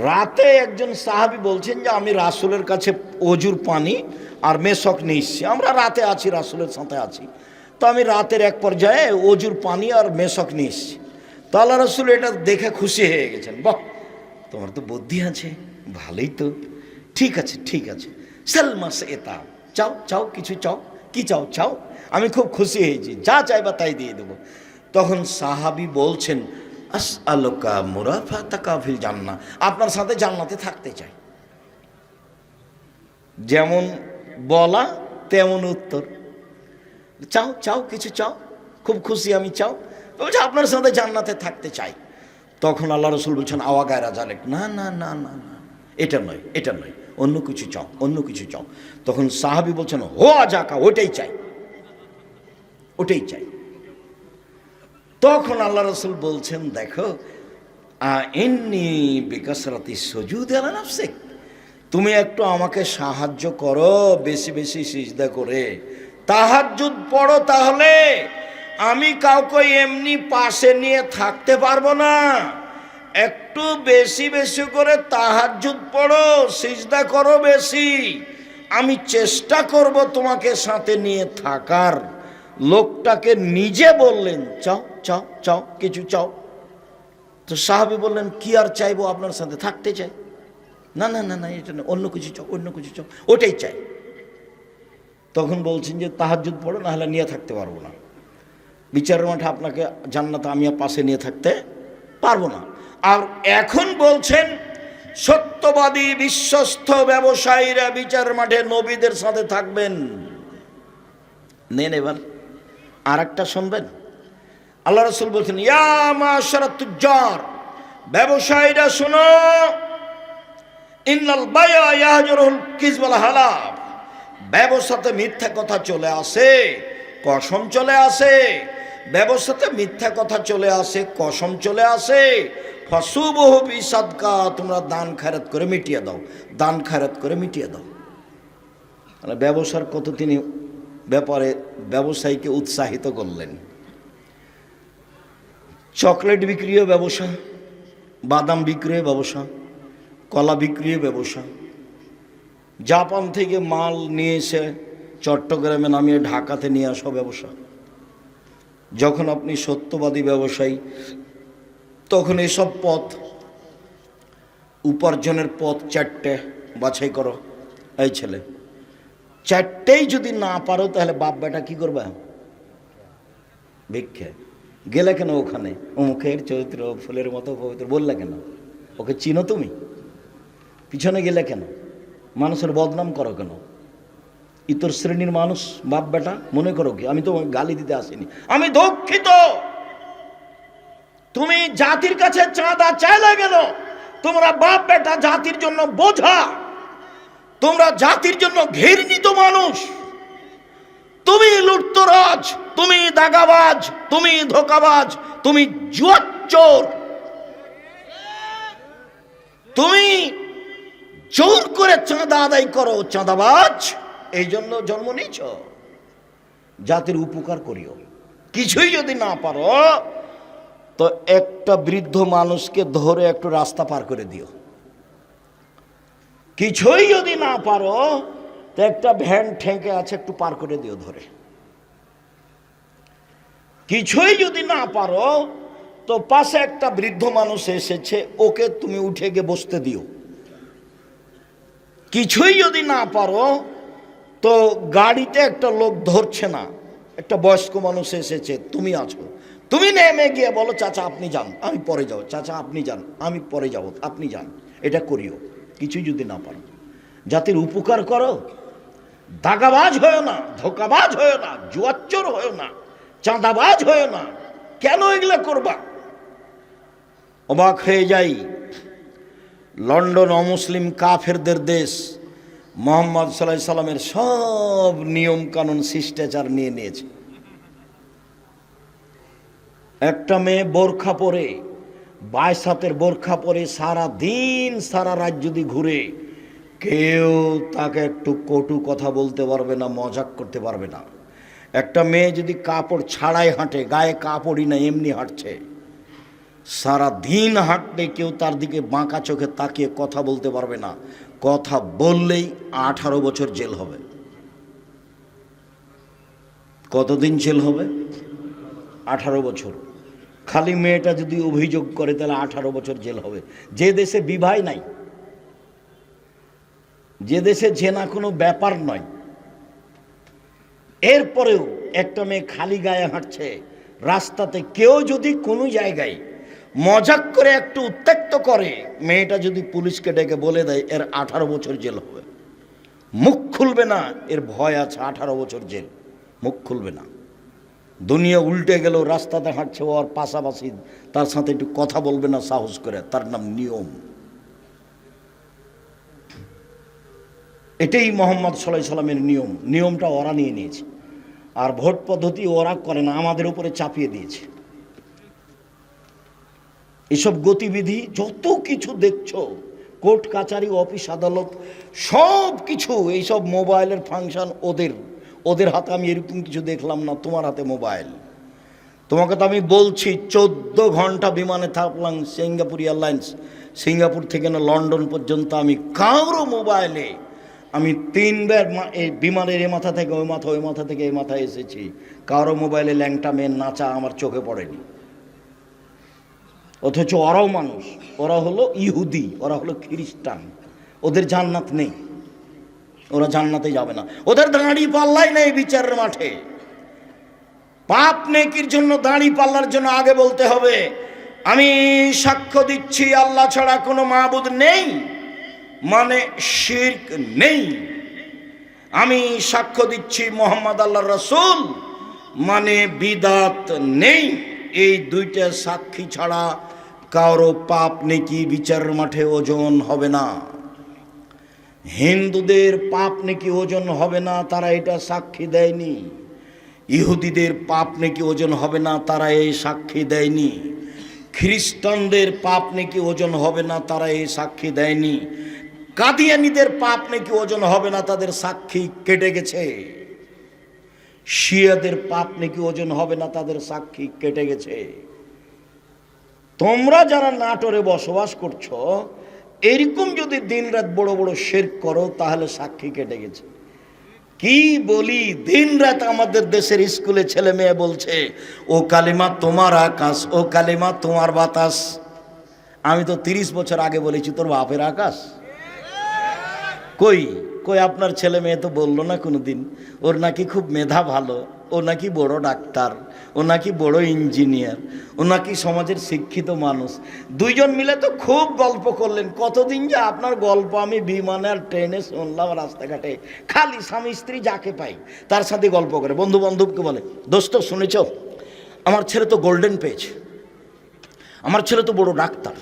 রাতে একজন সাহাবী বলছেন যে আমি রাসূলের কাছে অজুর পানি আর মেশক নিয়ে এসেছি, আমরা রাতে আছি, রাসূলের সাথে আছি, তো আমি রাতের এক পর্যায়ে অজুর পানি আর মেশক নিয়ে এসেছি। তো আল্লাহ রাসূল এটা দেখে খুশি হয়ে গেছেন, বাহ তোমার তো বুদ্ধি আছে, ভালোই তো, ঠিক আছে ঠিক আছে, সালমাস এটা চাও চাও কিছু চাও, কি চাও চাও, আমি খুব খুশি হয়েছি, যা চাইবা তাই দিয়ে দেবো। তখন সাহাবী বলছেন আসআলুকা মুরাফাতাকা ফিল জান্নাহ, আপনার সাথে জান্নাতে থাকতে চাই। যেমন বলা তেমন উত্তর, চাও চাও কিছু চাও, খুব খুশি আমি, চাও, বলছে আপনার সাথে জান্নাতে থাকতে চাই। তখন আল্লাহ রাসূল বলছেন আওয়া গায়রা জালেক, না না না না না, এটা নয় এটা নয়, অন্য কিছু চাও অন্য কিছু চাও। তখন সাহাবী বলছেন হো আজাকা, ওটাই চাই ওটাই চাই। তখন আল্লাহ রাসূল বলছেন দেখো ইন্নী বিকাসরাতি সুজুদ আলা নাফসিক, তুমি একটু আমাকে সাহায্য করো বেশি বেশি সিজদা করে, তাহাজ্জুদ পড়ো, তাহলে আমি কাউকে এমনি পাশে নিয়ে থাকতে পারবো না, একটু বেশি বেশি করে তাহাজ্জুদ পড়ো, সিজদা করো বেশি, আমি চেষ্টা করব তোমাকে সাথে নিয়ে থাকার। লোকটাকে নিজে বললেন চাও চাও চাও কিছু চাও। তো সাহাবী বললেন কি আর চাইবো, আপনার সাথে থাকতে চাই। না না না না এটা না, অন্য কিছু চাও অন্য কিছু চাও, ওটাই চাই। তখন বলছেন যে তাহাজ্জুদ পড়ো, না হলে নিয়ে থাকতে পারবো না, বিচারের মাঠে আপনাকে জান্নাতে আমি পাশে নিয়ে থাকতে পারবো না। আর এখন বলছেন সত্যবাদী বিশ্বস্ত ব্যবসায়ীরা বিচারের মাঠে নবীদের সাথে থাকবেন। নেন এবার আর একটা শুনবেন, আল্লাহ রাসূল বলছেন ইয়া মাশারাত তুজ্জার, ব্যবসায়ীরা শোনো, ইন্নাল বায়আ ইয়াহজুরুল কিযব ওয়াল হালাফ, ব্যবসাতে মিথ্যা কথা চলে আসে, কসম চলে আসে, ব্যবসাতে মিথ্যা কথা চলে আসে, কসম চলে আসে। ফাসুবহু বিসাদকা, তোমরা দান খয়রাত করে মিটিয়ে দাও, দান খয়রাত করে মিটিয়ে দাও। মানে ব্যবসার কত তিনি ব্যাপারে ব্যবসায়ীকে উৎসাহিত করলেন। চকলেট বিক্রিও ব্যবসা, বাদাম বিক্রিও ব্যবসা, কলা বিক্রিও ব্যবসা, জাপান থেকে মাল নিয়ে এসে চট্টগ্রামে নামিয়ে ঢাকাতে নিয়ে আসা ব্যবসা। যখন আপনি সত্যবাদী ব্যবসায়ী তখন এসব পথ, উপার্জনের পথ চারটে বাছাই করো। এই ছেলে চারটেই যদি না পারো তাহলে বাপ বেটা কি করবে, ভিক্ষে। গেলে কেন ওখানে, মুখের চরিত্র ফুলের মতো পবিত্র বললে কেন, ওকে চিনো তুমি, পিছনে গেলে কেন, মানুষের বদনাম করো কেন, ইতর শ্রেণীর মানুষ বাপ বেটা মনে করো কি, আমি তো গালি দিতে আসিনি, আমি দুঃখিত। তুমি জাতির কাছে চাঁদা চাইলে গেল, তোমরা বাপ বেটা জাতির জন্য বোঝা, তোমরা জাতির জন্য ঘৃণিত মানুষ, তুমি লুটতরাজ, তুমি দাগাবাজ, তুমি ধোকাবাজ, তুমি জুয়াচোর, তুমি জোর করে চাঁদা আদায় করো, চাঁদাবাজ, এই জন্য জন্ম নিয়েছ। জাতির উপকার করিও, কিছুই যদি না পারো তো একটা বৃদ্ধ মানুষকে ধরে একটু রাস্তা পার করে দিও, কিছুই যদি না পারো তো একটা ভ্যান ঠেকে আছে একটু পার করে দিও ধরে, কিছুই যদি না পারো তো পাশে একটা বৃদ্ধ মানুষ এসেছে ওকে তুমি উঠে গিয়ে বসতে দিও, কিছুই যদি না পারো তো গাড়িতে একটা লোক ধরছে না, একটা বয়স্ক মানুষ এসেছে, তুমি আছো, তুমি নেমে গিয়ে বলো চাচা আপনি যান আমি পরে যাব, চাচা আপনি যান আমি পরে যাব, আপনি যান, এটা করিও। কিছুই যদি না পারো জাতির উপকার করো, দাগাবাজ হয়েও না, ধোকাবাজ হয়েও না, জুয়াচোর হয়েও না, চাঁদাবাজ হয়েও না, কেন এগুলা করবা? অবাক হয়ে যাই, লন্ডন অমুসলিম কাফেরদের দেশ, মুহাম্মদ সাল্লাল্লাহু আলাইহি সাল্লামের সব নিয়ম কানুন শিষ্টাচার নিয়ে নিয়েছে। একটা মেয়ে বোরখা পরে, 22 হাতের বোরখা পরে সারা দিন সারা রাত যদি ঘুরে, কেউ তাকে একটু কটু কথা বলতে পারবে না, মজাক করতে পারবে না। একটা মেয়ে যদি কাপড় ছাড়াই হাঁটে, গায়ে কাপড়ই না এমনি হাঁটছে, সারা দিন হাঁটলে কেউ তার দিকে বাঁকা চোখে তাকিয়ে কথা বলতে পারবে না, কথা বললেই 18 বছর জেল হবে। কতদিন জেল হবে? 18 বছর। খালি মেয়েটা যদি অভিযোগ করে তাহলে 18 বছর জেল হবে। যে দেশে বিবাহ নাই, যে দেশে জেনা কোনো ব্যাপার নয়, এরপরেও একটা মেয়ে খালি গায়ে হাঁটছে রাস্তাতে, কেউ যদি কোনো জায়গায় মজাক করে একটু উত্ত্যক্ত করে, মেয়েটা যদি পুলিশকে ডেকে বলে দেয় এর 18 বছর জেল হবে, মুখ খুলবে না, এর ভয় আছে 18 বছর জেল, মুখ খুলবে না। দুনিয়া উল্টে গেল, রাস্তাতে হাঁটছে ওর পাশাপাশি তার সাথে একটু কথা বলবে না সাহস করে, তার নাম নিয়ম। এটাই মোহাম্মদ সাল্লাল্লাহু আলাইহি সাল্লামের নিয়ম। নিয়মটা ওরা নিয়ে নিয়েছে, আর ভোট পদ্ধতি ওরা করে না, আমাদের উপরে চাপিয়ে দিয়েছে। এসব গতিবিধি যত কিছু দেখছো, কোর্ট কাচারি অফিস আদালত সব কিছু, এইসব মোবাইলের ফাংশন ওদের হাতে। আমি এরকম কিছু দেখলাম না, তোমার হাতে মোবাইল। তোমাকে তো আমি বলছি 14 ঘন্টা বিমানে থাকলাম সিঙ্গাপুর এয়ারলাইন্স, সিঙ্গাপুর থেকে না লন্ডন পর্যন্ত, আমি কারো মোবাইলে আমি 3 বার এই বিমানের এ মাথা থেকে ওই মাথা, ওই মাথা থেকে এই মাথায় এসেছি, কারো মোবাইলে ল্যাংটা মেয়ের নাচা আমার চোখে পড়েনি। অথচ ওরাও মানুষ, ওরা হলো ইহুদি, ওরা হলো খ্রিস্টান, ওদের জান্নাত নেই, ওরা জান্নাতে যাবে না, ওদের দাঁড়ি পাল্লাই নেই বিচারের মাঠে। পাপ নেকির জন্য দাঁড়ি পাল্লার জন্য আগে বলতে হবে আমি সাক্ষ্য দিচ্ছি আল্লাহ ছাড়া কোনো মাবুদ নেই, মানে শিরক নেই। আমি সাক্ষ্য দিচ্ছি মোহাম্মদ আল্লাহর রাসূল, মানে বিদাত নেই। এই দুইটা সাক্ষী ছাড়া কারো পাপ নেকি বিচারের মাঠে ওজন হবে না। হিন্দুদের পাপ নেকি ওজন হবে না, তারা এটা সাক্ষী দেয়নি। ইহুদিদের পাপ নেকি ওজন হবে না, তারা এই সাক্ষী দেয়নি। খ্রিস্টানদের পাপ নেকি ওজন হবে না, তারা এই সাক্ষী দেয়নি। কাদিয়ানীদের পাপ নেকি ওজন হবে না, তাদের সাক্ষী কেটে গেছে। শিয়াদের পাপ নাকি ওজন হবে না, তাদের সাক্ষী কেটে গেছে। তোমরা যারা নাটোরে বসবাস করছো, এরকম যদি দিনরাত বড় বড় শিরক করো, তাহলে সাক্ষী কেটে গেছে। কি বলি, দিনরাত আমাদের দেশের স্কুলে ছেলে মেয়ে বলছে ও কালিমা তোমার আকাশ, ও কালিমা তোমার বাতাস। আমি তো 30 বছর আগে বলেছি তোর বাপের আকাশ। কই কই আপনার ছেলে মেয়ে তো বললো না কোনোদিন ওর নাকি খুব মেধা ভালো, ও নাকি বড় ডাক্তার, ও নাকি বড় ইঞ্জিনিয়ার, ও নাকি সমাজের শিক্ষিত মানুষ। দুইজন মিলে তো খুব গল্প করলেন। কতদিন যে আপনার গল্প আমি বিমানে আর ট্রেনে শুনলাম, রাস্তাঘাটে খালি স্বামী স্ত্রী যাকে পাই তার সাথে গল্প করে। বন্ধু বান্ধবকে বলে দোস্ত শুনেছ আমার ছেলে তো গোল্ডেন পেয়েছে, আমার ছেলে তো বড় ডাক্তার।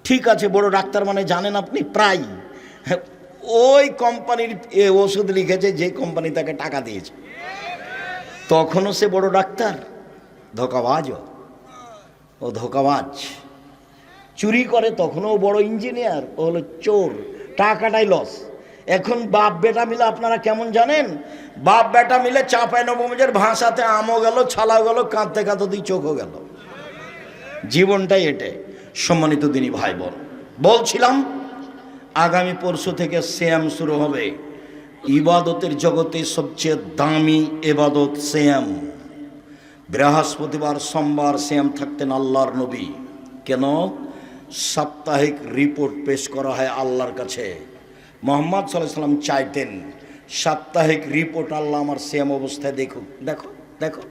ঠিক আছে, বড় ডাক্তার মানে জানেন আপনি প্রায় ওই কোম্পানির ওষুধ লিখেছে যে কোম্পানি তাকে টাকা দিয়েছে, তখনও সে বড় ডাক্তার। ধোঁকাবাজ, ও ধোঁকাবাজ। চুরি করে তখনও বড় ইঞ্জিনিয়ার, ও হলো চোর, টাকাটাই লস। এখন বাপ বেটা মিলে আপনারা কেমন জানেন, বাপ বেটা মিলে চাঁপাইনবাবগঞ্জের ভাষাতে আমও গেল, ছালাও গেল, কাঁদতে কাঁদতে দুই চোখও গেল। জীবনটাই এটাই। সম্মানিত দিনী ভাই বোন, বলছিলাম আগামী পরশু থেকে সিয়াম শুরু হবে। ইবাদতের জগতে সবচেয়ে দামি ইবাদত সিয়াম। বৃহস্পতিবার সোমবার সিয়াম থাকতেন আল্লাহর নবী। কেন? সাপ্তাহিক রিপোর্ট পেশ করা হয় আল্লাহর কাছে। মুহাম্মদ সাল্লাল্লাহু আলাইহি সাল্লাম চাইতেন সাপ্তাহিক রিপোর্ট আল্লাহ আমার সিয়াম অবস্থায় দেখুক। দেখো দেখো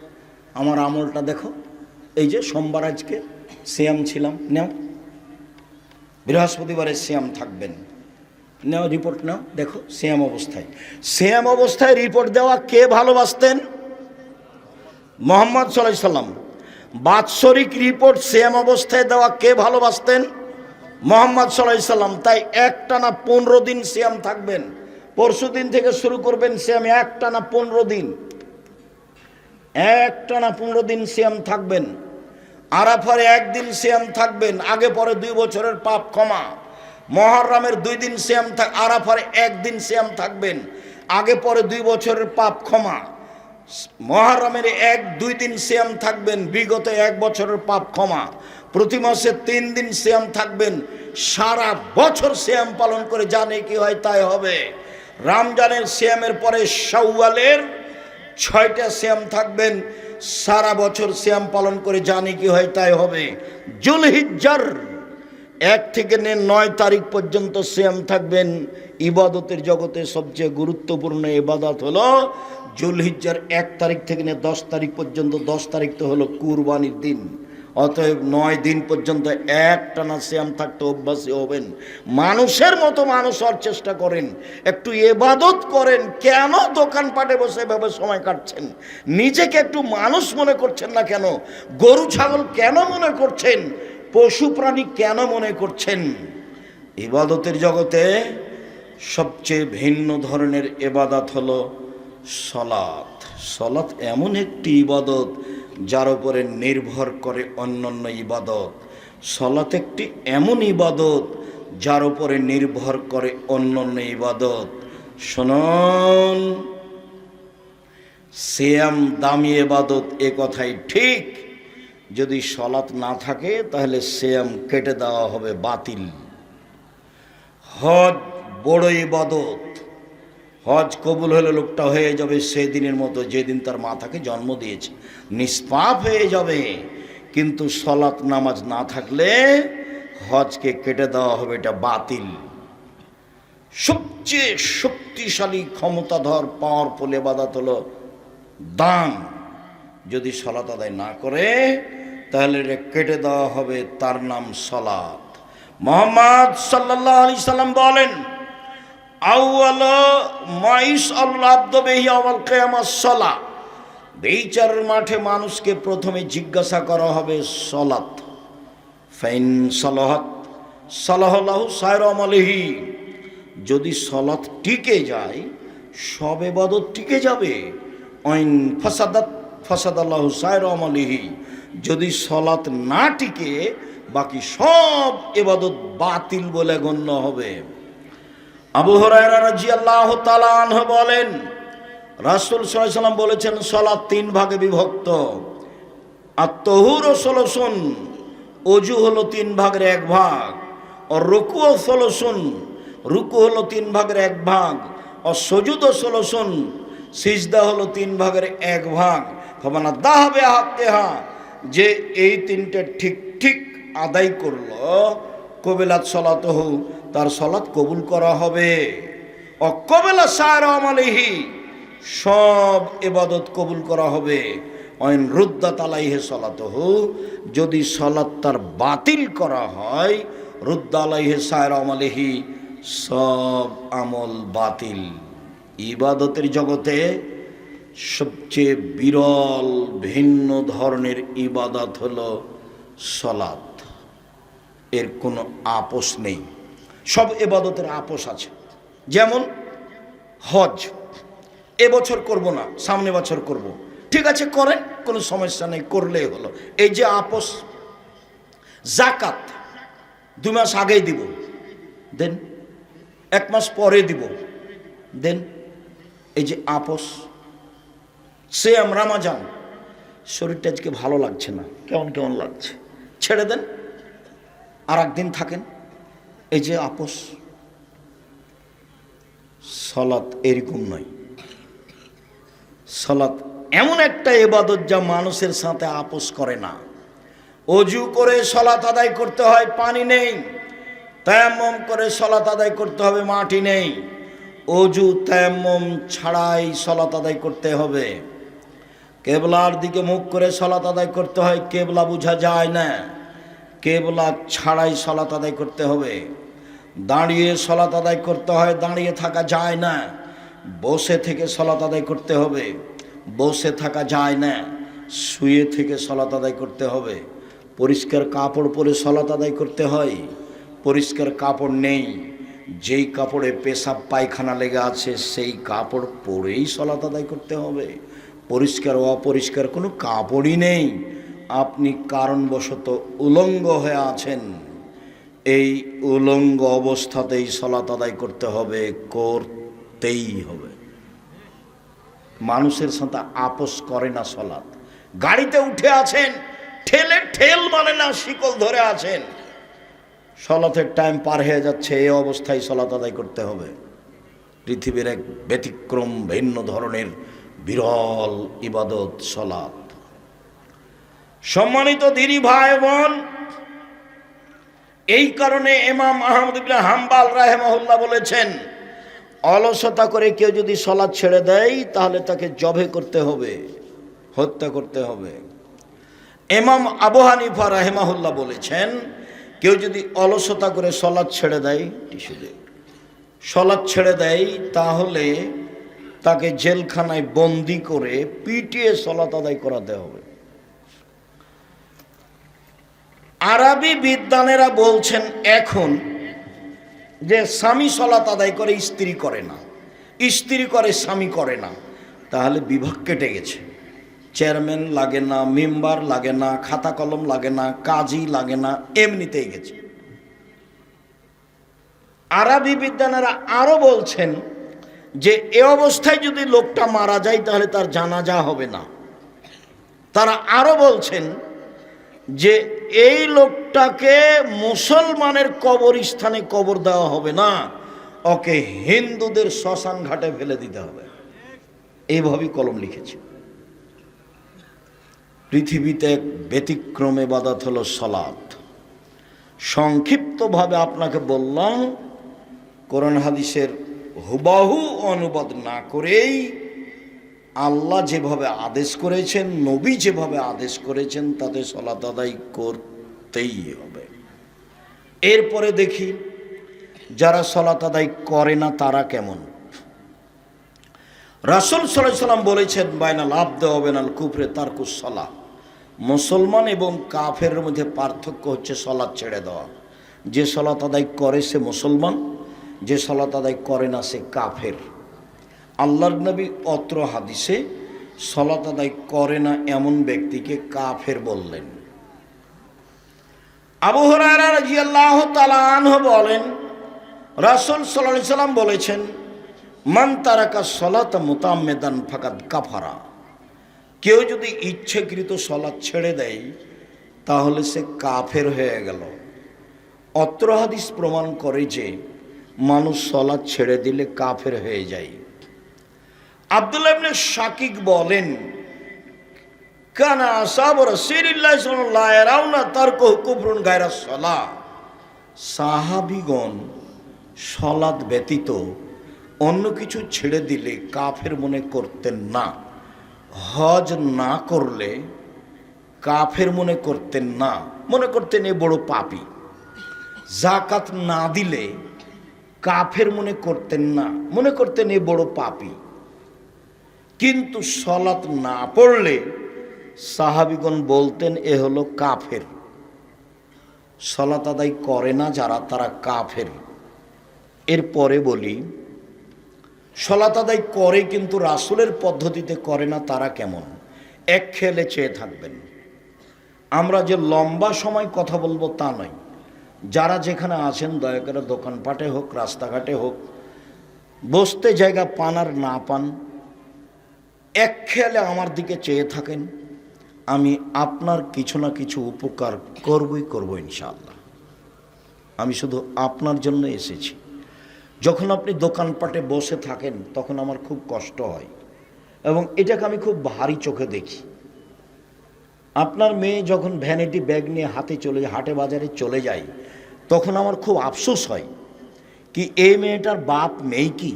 আমার আমলটা দেখো, এই যে সোমবার আজকে সিয়াম ছিলাম, নেও। বৃহস্পতিবারে সিয়াম থাকবেন, নাও রিপোর্ট নাও, দেখো সিয়াম অবস্থায়। সিয়াম অবস্থায় রিপোর্ট দেওয়া কে ভালোবাসতেন? মুহাম্মদ সাল্লাল্লাহু আলাইহি সাল্লাম। বাৎসরিক রিপোর্ট সিয়াম অবস্থায় দেওয়া কে ভালোবাসতেন? মুহাম্মদ সাল্লাল্লাহু আলাইহি সাল্লাম। তাই একটানা 15 দিন সিয়াম থাকবেন। পরশু দিন থেকে শুরু করবেন সিয়াম, একটানা 15 দিন, একটানা 15 দিন সিয়াম থাকবেন। আরাফার একদিন সিয়াম থাকবেন, আগে পরে 2 বছরের পাপ ক্ষমা। মুহররমের 2 দিন সিয়াম থাক, আরাফার একদিন সিয়াম থাকবেন, আগে পরে 2 বছরের পাপ ক্ষমা। মুহররমের 1-2 দিন সিয়াম থাকবেন, বিগত 1 বছরের পাপ ক্ষমা। প্রতি মাসে 3 দিন সিয়াম থাকবেন, সারা বছর সিয়াম পালন করে জানে কি হয় তাই হবে। রমজানের সিয়ামের পরে শাওয়ালের 6টা সিয়াম থাকবেন, সারা বছর সিয়াম পালন করে জানি কি হয় তাই হবে। যুলহিজ্জার 1 থেকে 9 তারিখ পর্যন্ত সিয়াম থাকবেন। ইবাদতের জগতে সবচেয়ে গুরুত্বপূর্ণ ইবাদত হলো যুলহিজ্জার 1 তারিখ থেকে 10 তারিখ পর্যন্ত। 10 তারিখ তো হলো কুরবানির দিন। অতএব 9 দিন পর্যন্ত একটানা সিয়াম থাকতে অভ্যাসী হবেন। মানুষের মতো মানুষ হওয়ার চেষ্টা করেন, একটু ইবাদত করেন। কেন দোকানপাটে বসে এভাবে সময় কাটছেন? নিজেকে একটু মানুষ মনে করছেন না কেন? গরু ছাগল কেন মনে করছেন? পশু প্রাণী কেন মনে করছেন? ইবাদতের জগতে সবচেয়ে ভিন্ন ধরনের ইবাদত হলো সলাত। সলাত এমন একটি ইবাদত যার উপরে নির্ভর করে অন্যান্য ইবাদত। সলাত একটি এমন ইবাদত যার উপরে নির্ভর করে অন্যান্য ইবাদত। শুনুন, সিয়াম দামি ইবাদত, এ কথাই ঠিক। যদি সলাত না থাকে তাহলে সিয়াম কেটে দেওয়া হবে, বাতিল। হজ বড় ইবাদত, হজ কবুল হলে লোকটা হয়ে যাবে সেদিনের মতো যেদিন তার মাতাকে জন্ম দিয়েছে, নিষ্পাপ হয়ে যাবে। কিন্তু সলাত নামাজ না থাকলে হজকে কেটে দেওয়া হবে, এটা বাতিল। সবচেয়ে শক্তিশালী ক্ষমতাধর পাওয়ারফুল ইবাদত হলো দান। যদি সলাত আদায় না করে তাহলে এটা কেটে দেওয়া হবে, তার নাম সলাত। মুহাম্মদ সাল্লাল্লাহু আলাইহি সাল্লাম বলেন, আউয়াল মাইস আল্লাহ বিহি আওয়াল কিয়ামাস সালাহ। বিচারের মাঠে মানুষকে প্রথমে জিজ্ঞাসা করা হবে সলাত। ফাইন সালাহাত সালাহু সায়র আমলিহি। যদি সলাত টিকে যায় সব ইবাদত টিকে যাবে। আইন ফাসাদাত ফাসাদাল্লাহু সায়র আমলিহি। যদি সলাত না টিকে বাকি সব ইবাদত বাতিল বলে গণ্য হবে। আবু হুরায়রা রাদিয়াল্লাহু তাআলা আনহু বলেন, রাসূল সাল্লাল্লাহু আলাইহি ওয়াসাল্লাম বলেছেন সলাত 3 ভাগে বিভক্ত। আত-তাহুর সলসুন, ওযু হলো 3 ভাগের 1 ভাগ। আর রুকু সলসুন, রুকু হলো 3 ভাগের 1 ভাগ। আর সুজুদ সলসুন, সিজদা হলো 3 ভাগের 1 ভাগ। ফামানা দাহাবে হাক্কেহা, যে এই 3টে ঠিক ঠিক আদায় করলো, কবিলাত সলাতহু, তার সলাত কবুল করা হবে। অকবেলা সায়র আমালিহি, সব ইবাদত কবুল করা হবে। অইন রুদ্দাত আলাইহি সলাতহু, যদি সলাত তার বাতিল করা হয়, রুদ্দা আলাইহি সায়র আমালিহি, সব আমল বাতিল। ইবাদতের জগতে সবচেয়ে বিরল ভিন্ন ধরনের ইবাদত হলো সলাত। এর কোনো আপোষ নেই। সব ইবাদতের আপোষ আছে। যেমন হজ, এবছর করব না, সামনে বছর করব, ঠিক আছে করেন, কোনো সমস্যা নেই, করলেই হলো, এই যে আপোষ। যাকাত 2 মাস আগেই দিব, দেন। 1 মাস পরে দিব, দেন, এই যে আপোষ। সিয়াম রমজান, শরীরটা আজকে ভালো লাগছে না, কেমন কেমন লাগছে, ছেড়ে দেন, আর একদিন থাকেন, এই যে আপোষ। সলাত এরকম নয়। সলাত এমন একটা ইবাদত যা মানুষের সাথে আপোষ করে না। অজু করে সলাত আদায় করতে হয়, পানি নেই। তায়াম্মুম করে সলাত আদায় করতে হবে, মাটি নেই। অজু তায়াম্মুম ছাড়াই সলাত আদায় করতে হবে। কেবলার দিকে মুখ করে সলাত আদায় করতে হয়, কেবলা বোঝা যায় না, কেবলা ছাড়াই সলাত আদায় করতে হবে। দাঁড়িয়ে সলাত আদায় করতে হয়, দাঁড়িয়ে থাকা যায় না। বসে থেকে সলাত আদায় করতে হবে, বসে থাকা যায় না। শুয়ে থেকে সলাত আদায় করতে হবে। পরিষ্কার কাপড় পরে সলাত আদায় করতে হয়, পরিষ্কার কাপড় নেই। যেই কাপড়ে পেশাব পায়খানা লেগে আছে সেই কাপড় পরেই সলাত আদায় করতে হবে। পরিষ্কার অপরিষ্কার কোনো কাপড়ই নেই, আপনি কারণবশত উলঙ্গ হয়ে আছেন, এই উলঙ্গ অবস্থাতেই সলাত আদায় করতে হবে, করতেই হবে। মানুষের সাথে আপোষ করে না সলাত। গাড়িতে উঠে আছেন, ঠেলে ঠেল মানে না, শিকল ধরে আছেন, সলাতের টাইম পার হয়ে যাচ্ছে, এই অবস্থায় সলাত আদায় করতে হবে। পৃথিবীর এক ব্যতিক্রম ভিন্ন ধরনের বিরল ইবাদত সলাত। সম্মানিত দিনী ভাই বোন, এই কারণে ইমাম আহমদ ইবনে হাম্বল রাহিমাহুল্লাহ বলেছেন, অলসতা করে কেউ যদি সলাত ছেড়ে দেয় তাহলে তাকে জবে করতে হবে, হত্যা করতে হবে। ইমাম আবু হানিফা রাহিমাহুল্লাহ বলেছেন, কেউ যদি অলসতা করে সলাত ছেড়ে দেয়, সলাত ছেড়ে দেয়, তাহলে তাকে জেলখানায় বন্দি করে পিটিয়ে সলাত আদায় করাতে হবে। আরবি বিদ্বানেরা বলছেন এখন যে স্বামী সলাত আদায় করে, স্ত্রী করে না, স্ত্রী করে স্বামী করে না, তাহলে বিভাগ কেটে গেছে। চেয়ারম্যান লাগে না, মেম্বার লাগে না, খাতা কলম লাগে না, কাজী লাগে না, এমনিতেই গেছে। আরবি বিদ্বানেরা আরো বলছেন যে এ অবস্থায় যদি লোকটা মারা যায় তাহলে তার জানাজা হবে না। তারা আরো বলছেন যে এই লোকটাকে মুসলমানের কবরস্থানে কবর দেওয়া হবে না, ওকে হিন্দুদের শ্মশান ঘাটে ফেলে দিতে হবে। এইভাবেই কলম লিখেছে। পৃথিবীতে এক ব্যতিক্রম ইবাদত হলো সালাত। সংক্ষিপ্তভাবে আপনাকে বললাম, কোরআন হাদিসের হুবাহু অনুবাদ না করেই আল্লাহ যেভাবে আদেশ করেছেন, নবী যেভাবে আদেশ করেছেন, তাতে সালাত আদায় করতেই হবে। এরপরে দেখি যারা সালাত আদায় করে না তারা কেমন। রাসূল সাল্লাল্লাহু আলাইহি ওয়াসাল্লাম বলেছেন, বাইনাল আবদি ওয়া বাইনাল কুফরি তারকুস সালাহ। মুসলমান এবং কাফেরের মধ্যে পার্থক্য হচ্ছে সালাত ছেড়ে দেওয়া। যে সালাত আদায় করে সে মুসলমান, যে সালাত আদায় করে না সে কাফের। আল্লাহর নবী অত্র হাদিসে সালাত আদায় করে না এমন ব্যক্তিকে কাফের বললেন। আবু হুরায়রা রাদিয়াল্লাহু তাআলা আনহু বলেন, রাসূল সাল্লাল্লাহু আলাইহি ওয়াসাল্লাম বলেছেন, মান তারাকা সালাতা মুতাআম্মিদান ফাকাদ কাফারা। কেউ যদি ইচ্ছাকৃত সালাত ছেড়ে দেয় তাহলে সে কাফের হয়ে গেল। অত্র হাদিস প্রমাণ করে যে মানুষ সালাত ছেড়ে দিলে কাফের হয়ে যায়। আব্দুল্লাহ ইবনে শাকিক বলেন, কানা আসহাবু রাসূলিল্লাহ সাল্লাল্লাহু আলাইহি রাউনা তারকু কুফরুন গায়রা সালাহ। সাহাবীগণ সালাত ব্যতীত অন্য কিছু ছেড়ে দিলে কাফের মনে করতেন না। হজ না করলে কাফের মনে করতেন না, মনে করতেন এ বড় পাপী। যাকাত না দিলে কাফের মনে করতেন না, মনে করতেন এ বড় পাপী। কিন্তু সালাত না পড়লে সাহাবীগণ বলতেন এ হলো কাফের। সালাত আদায় করে না যারা, তারা কাফের। এরপরে বলি, সালাত আদায় করে কিন্তু রাসূলের পদ্ধতিতে করে না তারা কেমন। এক খেলে চেয়ে থাকবেন। আমরা যে লম্বা সময় কথা বলবো তা নয়। যারা যেখানে আছেন দয়া করে দোকানপাটে হোক, রাস্তাঘাটে হোক, বসতে জায়গা পান আর না পান, এক খেয়ালে আমার দিকে চেয়ে থাকেন। আমি আপনার কিছু না কিছু উপকার করবই ইনশাআল্লাহ। আমি শুধু আপনার জন্য এসেছি। যখন আপনি দোকানপাটে বসে থাকেন তখন আমার খুব কষ্ট হয় এবং এটাকে আমি খুব ভারী চোখে দেখি। আপনার মেয়ে যখন ভ্যানিটি ব্যাগ নিয়ে হাটে বাজারে চলে যায় তখন আমার খুব আফসোস হয় কি এই মেয়েটার বাপ নেই কি,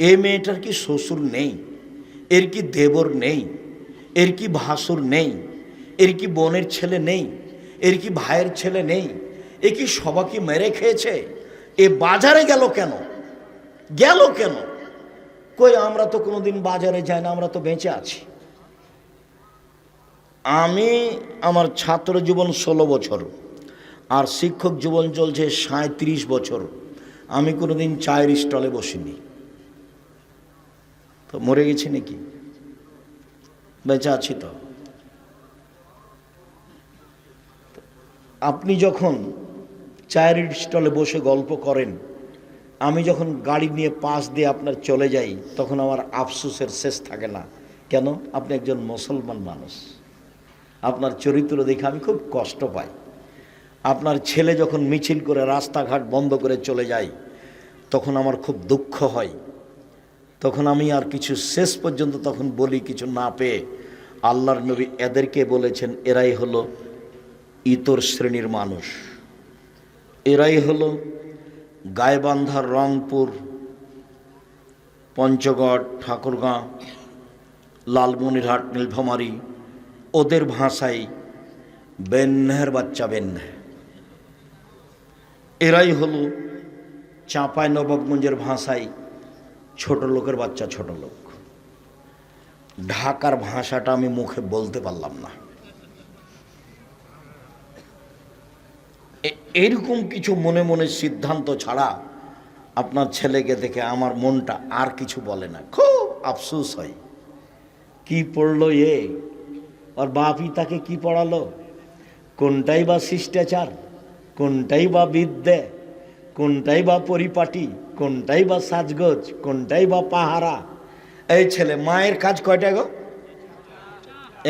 এই মেয়েটার কি শ্বশুর নেই, এর কি দেবর নেই, এর কি ভাসুর নেই, এর কি বোনের ছেলে নেই, এর কি ভাইয়ের ছেলে নেই, এ কি সবাইকে মেরে খেয়েছে, এ বাজারে গেল কেন, কই আমরা তো কোনোদিন বাজারে যাই না, আমরা তো বেঁচে আছি। আমি আমার ছাত্র জীবন 16 বছর আর শিক্ষক জীবন চলছে 37 বছর। আমি কোনোদিন চায়ের স্টলে বসিনি, তো মরে গেছি নাকি? বেঁচে আছি তো। আপনি যখন চায়ের স্টলে বসে গল্প করেন, আমি যখন গাড়ি নিয়ে পাশ দিয়ে আপনার চলে যাই তখন আমার আফসোসের শেষ থাকে না। কেন? আপনি একজন মুসলমান মানুষ, আপনার চরিত্র দেখে আমি খুব কষ্ট পাই। আপনার ছেলে যখন মিছিল করে রাস্তাঘাট বন্ধ করে চলে যায় তখন আমার খুব দুঃখ হয়। তখন আমি আর কিছু শেষ পর্যন্ত তখন বলি কিছু না পেয়ে, আল্লাহর নবী এদেরকে বলেছেন এরাই হলো ইতর শ্রেণীর মানুষ, এরাই হলো গাইবান্ধার, রংপুর, পঞ্চগড়, ঠাকুরগাঁ, লালমনিরহাট, নীলফামারী, ওদের ভাষায় বেন্যার বাচ্চা বেন্যা। এরাই হলো চাঁপাই নবাবগঞ্জের ভাষায় ছোট লোকের বাচ্চা ছোট লোক। ঢাকার ভাষাটা আমি মুখে বলতে পারলাম না। এরকম কিছু মনে মনে সিদ্ধান্ত ছাড়া আপনার ছেলেকে দেখে আমার মনটা আর কিছু বলে না, খুব আফসোস হয়। কি পড়লো এ, আর বাপই তাকে কি পড়ালো? কোনটাই বা শিষ্টাচার, কোনটাই বা বিদ্যে, কোনটাই বা পরিপাটি, কোনটাই বা সাজগোজ, কোনটাই বা পাহারা। এই ছেলে মায়ের কাজ কয়টা গো?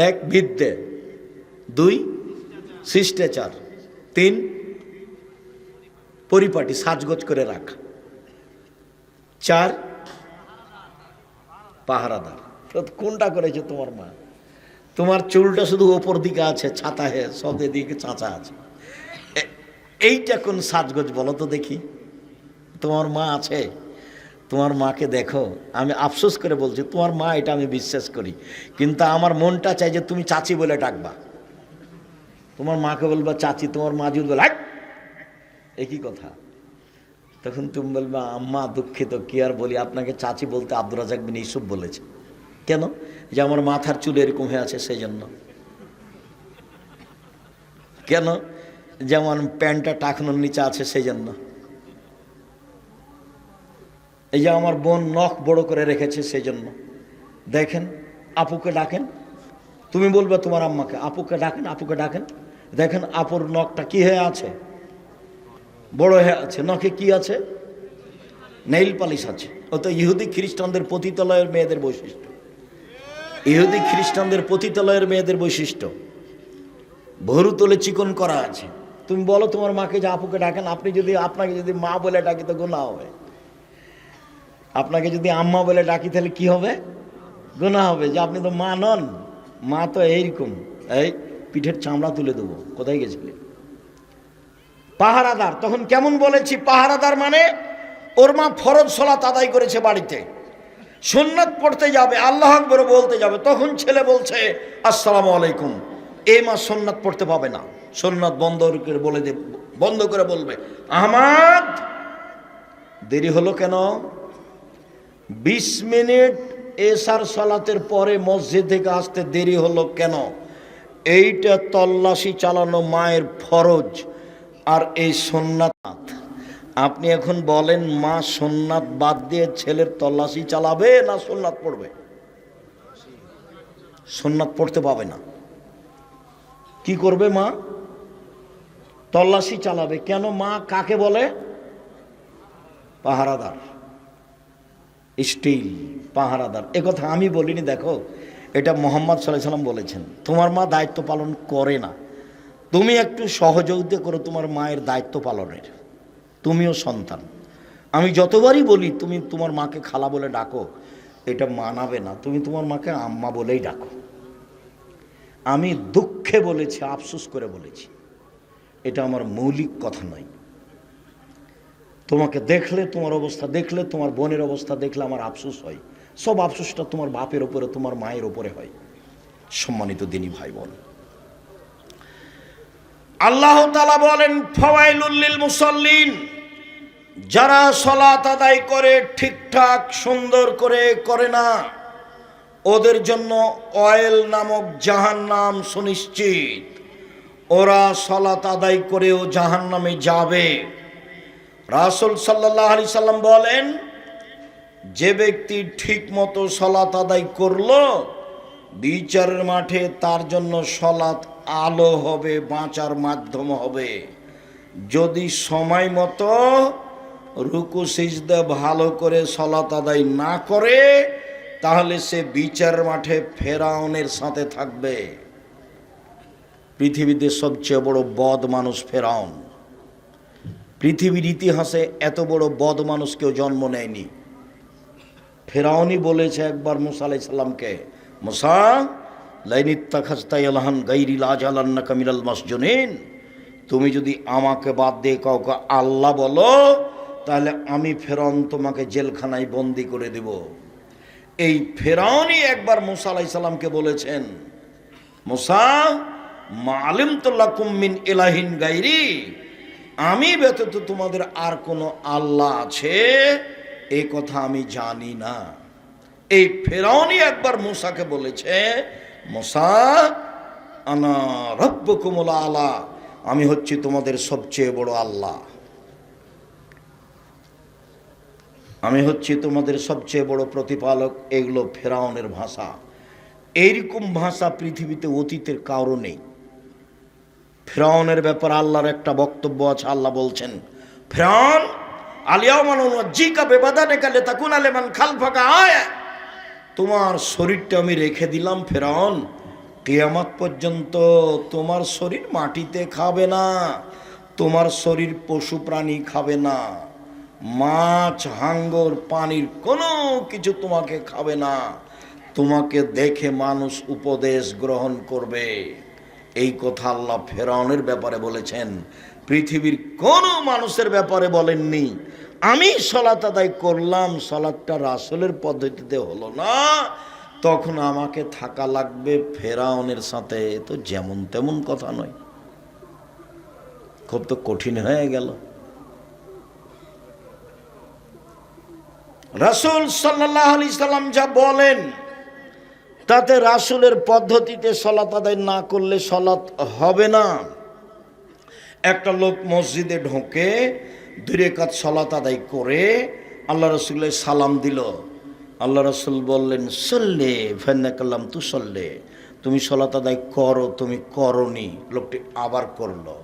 এক, বিদ্যে; দুই, শিষ্টাচার; তিন, পরিপাটি, সাজগোজ করে রাখা; চার, পাহারাদার। কোনটা করেছে তোমার মা? তোমার চুলটা শুধু ওপর দিকে আছে, ছাতা হে, সব দিকে চাঁচা আছে। এইটা কোন সাজগোজ বলো তো দেখি? তোমার মা আছে? তোমার মাকে দেখো। আমি আফসোস করে বলছি, তোমার মা, এটা আমি বিশ্বাস করি, কিন্তু আমার মনটা চাই যে তুমি চাচি বলে ডাকবা। তোমার মাকে বলবা চাচি, তোমার মা যদি বলে একই কথা, তখন তুমি বলবা আম্মা দুঃখিত, কি আর বলি, আপনাকে চাচি বলতে আব্দুর রাজাক বিন ইউসুফ বলেছে। কেন? যে আমার মাথার চুল এরকম হয়ে আছে সেই জন্য। কেন? যেমন প্যান্টটা টাকনোর নিচে আছে সেই জন্য। এই যে আমার বোন নখ বড় করে রেখেছে সেই জন্য। দেখেন, আপুকে ডাকেন, তুমি বলবে তোমার আম্মাকে, আপুকে ডাকেন, আপুকে ডাকেন, দেখেন আপুর নখটা কি হয়ে আছে, বড় হয়ে আছে। নখে কি আছে? নেইল পালিশ আছে। ও তো ইহুদি খ্রিস্টানদের পতিতালয়ের মেয়েদের বৈশিষ্ট্য। ইহুদি খ্রিস্টানদের পতিতালয়ের মেয়েদের বৈশিষ্ট্য, ভরু তোলে চিকন করা আছে। তুমি বলো তোমার মাকে যে আপুকে ডাকেন। আপনাকে যদি মা বলে ডাকি তো গুনাহ হবে। আপনাকে যদি আম্মা বলে ডাকি তাহলে কি হবে? গুনাহ হবে, যে আপনি তো মা নন। মা তো এইরকম, এই পিঠের চামড়া তুলে দেবো। কোথায় গেছিলেন? পাহারাদার। তখন কেমন বলেছি? পাহারাদার মানে ওর মা ফরজ সালাত আদায় করেছে বাড়িতে, সুন্নাত পড়তে যাবে, আল্লাহু আকবার বলতে যাবে, তখন ছেলে বলছে আসসালামু আলাইকুম। এই মা সুন্নাত পড়তে পাবে না, সুন্নাত বন্ধ করে বলবে আহমদ দেরি হলো কেন? 20 মিনিট এশার সালাতের পরে মসজিদ থেকে আসতে দেরি হলো কেন? এইটা তল্লাশি চালানো মায়ের ফরজ। আর এই সুন্নাত, আপনি এখন বলেন মা সুন্নাত বাদ দিয়ে ছেলের তল্লাশি চালাবে না সুন্নাত পড়বে? সুন্নাত পড়তে পাবে না। কি করবে মা? তল্লাশি চালাবে। কেন? মা কাকে বলে? পাহারাদার, স্টিল পাহারাদার। এ কথা আমি বলিনি, দেখো এটা মুহাম্মদ সাল্লাল্লাহু আলাইহি ওয়াসাল্লাম বলেছেন। তোমার মা দায়িত্ব পালন করে না, তুমি একটু সহযোগিতা করো তোমার মায়ের দায়িত্ব পালনের। তুমিও সন্তান। আমি যতবারই বলি তুমি তোমার মাকে খালা বলে ডাকো, এটা মানাবে না, তুমি তোমার মাকে আম্মা বলেই ডাকো। আমি দুঃখে বলেছি, আফসোস করে বলেছি, এটা আমার মৌলিক কথা নয়। তোমাকে দেখলে, তোমার অবস্থা দেখলে, তোমার বোনের অবস্থা দেখলে আমার আফসোস হয়। সব আফসোসটা তোমার বাপের ওপরে, তোমার মায়ের ওপরে হয়। সম্মানিত দিনী ভাই বোন, আল্লাহ তাআলা বলেন ফাওয়াইলুল লিল মুসাল্লিন, যারা সালাত আদায় করে ঠিকঠাক সুন্দর করে না, ওদের জন্য অয়েল নামক জাহান্নাম সুনিশ্চিত। ওরা সালাত আদায় করেও জাহান্নামে যাবে। রাসূল সাল্লাল্লাহু আলাইহি সাল্লাম বলেন, যে ব্যক্তি ঠিক মতো সালাত আদায় করলো, বিচারের মাঠে তার জন্য সালাত আলো হবে, বাঁচার মাধ্যম হবে। যদি সময় মতো রুকু সিজদা ভালো করে সালাত আদায় না করে, তাহলে সে বিচারের মাঠে ফেরাউনের সাথে থাকবে। পৃথিবীতে সবচেয়ে বড় বদ মানুষ ফেরাউন। পৃথিবীর ইতিহাসে এত বড় বদ মানুষ কেউ জন্ম নেয়নি। ফেরাউনই বলেছে একবার মুসা আলাইহিস সালামকে, মুসা লাইনিত্তাখাযতা ইলাহান গায়রি লাজালান্নাকা মিনাল মাসজুনিন, তুমি যদি আমাকে বাদ দিয়ে কাউকে আল্লাহ বলো তাহলে আমি ফেরাউন তোমাকে জেলখানায় বন্দি করে দেব। এই ফেরাউনই একবার মুসা আলাইহিস সালামকে বলেছেন, মুসা মা আলিমতু লাকুম মিন ইলাহিন গায়রি, আমি ব্যতীত তোমাদের আর কোনো আল্লাহ আছে এই কথা আমি জানি না। এই ফেরাউনই একবার মুসাকে বলেছে, মুসা আনা রাব্বুকুমুল আলা, আমি হচ্ছি তোমাদের সবচেয়ে বড় আল্লাহ, আমি হচ্ছি তোমাদের সবচেয়ে বড় প্রতিপালক। এগুলো ফেরাউনের ভাষা। এইরকম ভাষা পৃথিবীতে অতীতের কারো নেই। ফেরাউনের ব্যাপারে আল্লাহর একটা বক্তব্য আছে। আল্লাহ বলছেন, ফেরাউন আলিয়াউমা নুনজ্জিকা বিবাদানিকা লিতাকুনা লিমান খালফাকা আয়া, তোমার শরীরটা আমি রেখে দিলাম ফেরাউন, কিয়ামত পর্যন্ত তোমার শরীর মাটিতে খাবে না, তোমার শরীর পশু প্রাণী খাবে না, মাছ হাঙ্গর পানির কোনো কিছু তোমাকে খাবে না, তোমাকে দেখে মানুষ উপদেশ গ্রহণ করবে। এই কথা আল্লাহ ফেরাউনের ব্যাপারে বলেছেন, পৃথিবীর কোনো মানুষের ব্যাপারে বলেননি। আমি সালাত আদায় করলাম, সালাতটা রাসূলের পদ্ধতিতে হলো না, তখন আমাকে থাকা লাগবে ফেরাউনের সাথে। তো যেমন তেমন কথা নয়, খুব তো কঠিন হয়ে গেল। রাসূল সাল্লাল্লাহু আলাইহি সাল্লাম যা বলেন তাতে রাসূলের পদ্ধতিতে সালাত আদায় না করলে সালাত হবে না। একটা লোক মসজিদে ঢোকে, 2 রাকাত সালাত আদায় করে আল্লাহ রাসূলের সালাম দিল। আল্লাহ রাসূল বললেন, সল্লে ফান্নাকাল্লাম তু সল্লে, তুমি সালাত আদায় করো, তুমি করনি। লোকটি আবার করলো।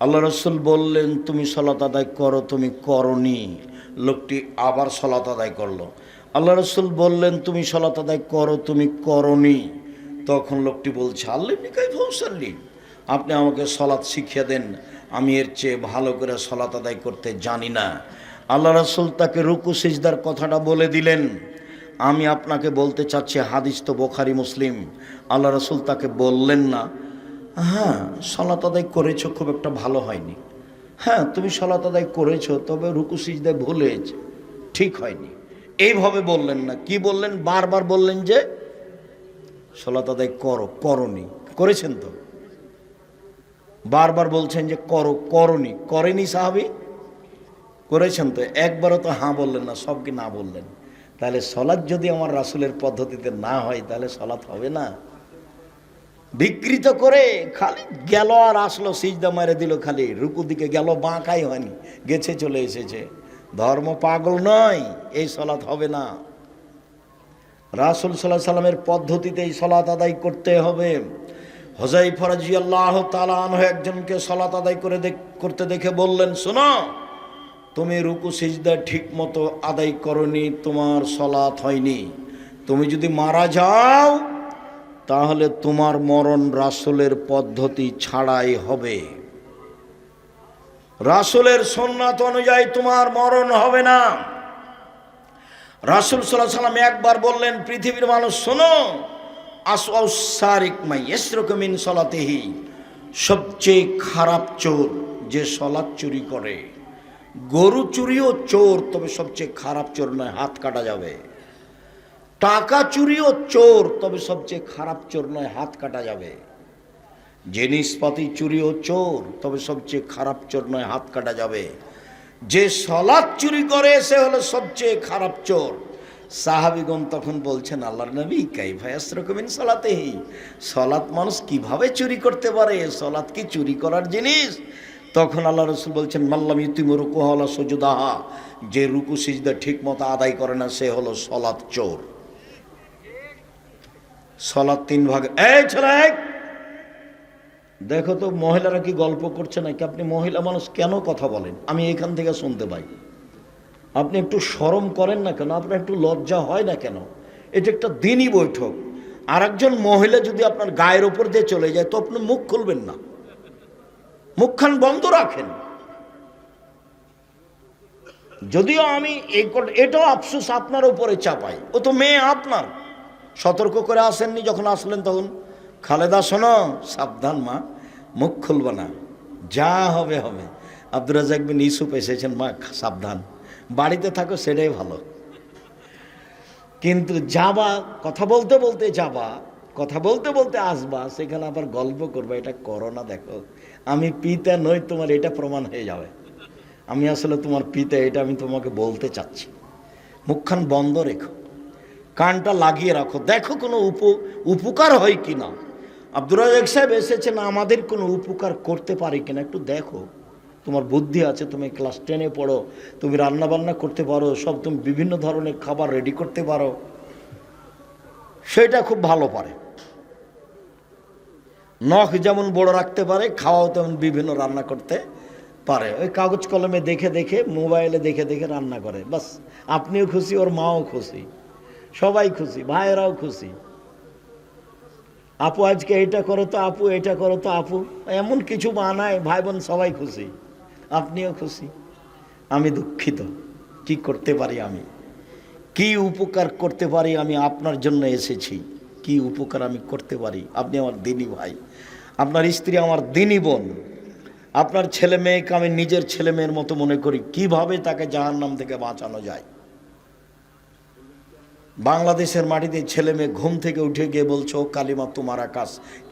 আল্লাহ রাসূল বললেন, তুমি সালাত আদায় করো, তুমি করনি। লোকটি আবার সালাত আদায় করলো। আল্লাহ রাসূল বললেন, তুমি সালাত আদায় করো, তুমি করনি। তখন লোকটি বলছে, আল্লিমনি কাইফা উসাল্লি, আপনি আমাকে সালাত শিখিয়ে দেন, আমি এর চেয়ে ভালো করে সালাত আদায় করতে জানি না। আল্লাহ রাসূল তাকে রুকু সিজদার কথাটা বলে দিলেন। আমি আপনাকে বলতে চাচ্ছি, হাদিস তো বুখারী মুসলিম। আল্লাহ রাসূল তাকে বললেন না, হ্যাঁ সালাত আদায় করেছো, খুব একটা ভালো হয়নি। হ্যাঁ তুমি সালাত আদায় করেছো, তবে রুকু সিজদায় ভুলে ঠিক হয়নি। এইভাবে বললেন না। কি বললেন? বারবার বললেন যে সালাত আদায় করো, করনি। করেছেন তো? বারবার বলছেন যে করো, করনি। করেনি সাহাবী? করেছেন তো? একবারও তো হ্যাঁ বললেন না, সব কি না বললেন? তাহলে সালাত যদি আমার রাসূলের পদ্ধতিতে না হয় তাহলে সালাত হবে না। বিকৃত করে খালি গেল আর আসলো, সিজদা মেরে দিল, খালি রুকু দিকে গেল, বাঁকাই হয়নি, গেছে চলে এসেছে। ধর্ম পাগল নয়, এই সালাত হবে না। রাসূল সাল্লাল্লাহু আলাইহি সাল্লামের পদ্ধতিতে এই সালাত আদায় করতে হবে। হুযায়ফা রাদিয়াল্লাহু তাআলা আনহু একজনকে সালাত আদায় করতে দেখে বললেন, শোনো, তুমি রুকু সিজদা ঠিক মতো আদায় করনি, তোমার সালাত হয়নি। তুমি যদি মারা যাও তাহলে তোমার মরণ রাসূলের পদ্ধতি ছাড়াই হবে। রাসূলের সুন্নাত অনুযায়ী তোমার মরণ হবে না। রাসূল সাল্লাল্লাহু আলাইহি সাল্লাম একবার বললেন, পৃথিবীর মানুষ শোনো, আসওয়াউস সারিক মাই ইয়াসরুকু মিন সালাতিহি, সবচেয়ে খারাপ চোর যে সালাত চুরি করে। গরু চুরিও চোর, তবে সবচেয়ে খারাপ চোর নয়, হাত কাটা যাবে। টাকা চুরিও চোর, তবে সবচেয়ে খারাপ চোর নয়, হাত কাটা যাবে। জিনিসপাতি চুরিও চোর, তবে সবচেয়ে খারাপ চোর নয়, হাত কাটা যাবে। যে সালাত চুরি করে সে হলো সবচেয়ে খারাপ চোর। সাহাবীগণ তখন বলছেন, আল্লাহর নবী কাইফা ইয়াসরুকু মিন সালাতিহি, সালাত মানুষ কিভাবে চুরি করতে পারে? সালাত কি চুরি করার জিনিস? তখন আল্লাহ রাসূল বলছেন, মাল্লাম ইউতিমু রুকুহা ওয়ালা সুজুদাহা, যে রুকু সিজদা ঠিক মতো আদায় করে না সে হলো সালাত চোর। সালাত 3 ভাগে। এই ছেলে দেখো তো, মহিলারা কি গল্প করছে নাকি? আপনি মহিলা মানুষ কেন কথা বলেন? আমি এখান থেকে শুনতে পাই। আপনি একটু শরম করেন না কেন? আপনার একটু লজ্জা হয় না কেন? এটা একটা দিনই বৈঠক। আর একজন মহিলা যদি আপনার গায়ের উপর দিয়ে চলে যায় তো আপনি মুখ খুলবেন না, মুখখান বন্ধ রাখেন। যদিও আমি এটাও আফসোস আপনার উপরে চাপাই, ও তো মেয়ে আপনার, সতর্ক করে আসেননি, যখন আসলেন তখন খালেদা শোনো সাবধান মা, মুখ খুলব না, যা হবে হবে। আব্দুর রাজ্জাক বিন ইউসুফ এসেছেন, মা সাবধান, বাড়িতে থাকো সেটাই ভালো। কিন্তু যাবা, কথা বলতে বলতে যাবা, কথা বলতে বলতে আসবা, সেখানে আবার গল্প করবা, এটা করো না। দেখো আমি পিতা নই তোমার, এটা প্রমাণ হয়ে যাবে আমি আসলে তোমার পিতা, এটা আমি তোমাকে বলতে চাচ্ছি। মুখখান বন্ধ রেখো, কানটা লাগিয়ে রাখো, দেখো কোনো উপকার হয় কি না। আব্দুর রাজ্জাক সাহেব এসেছেন, আমাদের কোনো উপকার করতে পারে কিনা একটু দেখো। তোমার বুদ্ধি আছে, তুমি ক্লাস 10-এ পড়ো, তুমি রান্না বান্না করতে পারো, সব তুমি বিভিন্ন ধরনের খাবার রেডি করতে পারো, সেটা খুব ভালো পারে। নখ যেমন বড় রাখতে পারে, খাওয়াও তেমন বিভিন্ন রান্না করতে পারে। ওই কাগজ কলমে দেখে দেখে, মোবাইলে দেখে দেখে রান্না করে, বাস আপনিও খুশি, ওর মাও খুশি, সবাই খুশি, ভাইয়েরাও খুশি। আপু আজকে এটা করো তো আপু, এটা করো তো আপু, এমন কিছু বানায়, ভাই বোন সবাই খুশি, আপনিও খুশি। আমি দুঃখিত, কি করতে পারি আমি, কি উপকার করতে পারি আমি, আপনার জন্য এসেছি, কি উপকার আমি করতে পারি। আপনি আমার দিনী ভাই, আপনার স্ত্রী আমার দিনী বোন, আপনার ছেলে মেয়েকে আমি নিজের ছেলে মেয়ের মতো মনে করি, কিভাবে তাকে জাহান্নাম থেকে বাঁচানো যায়। বাংলাদেশের মাটিতে ছেলে মেয়ে ঘুম থেকে উঠে গিয়ে বলছো কালিমা তোমার আকাশ,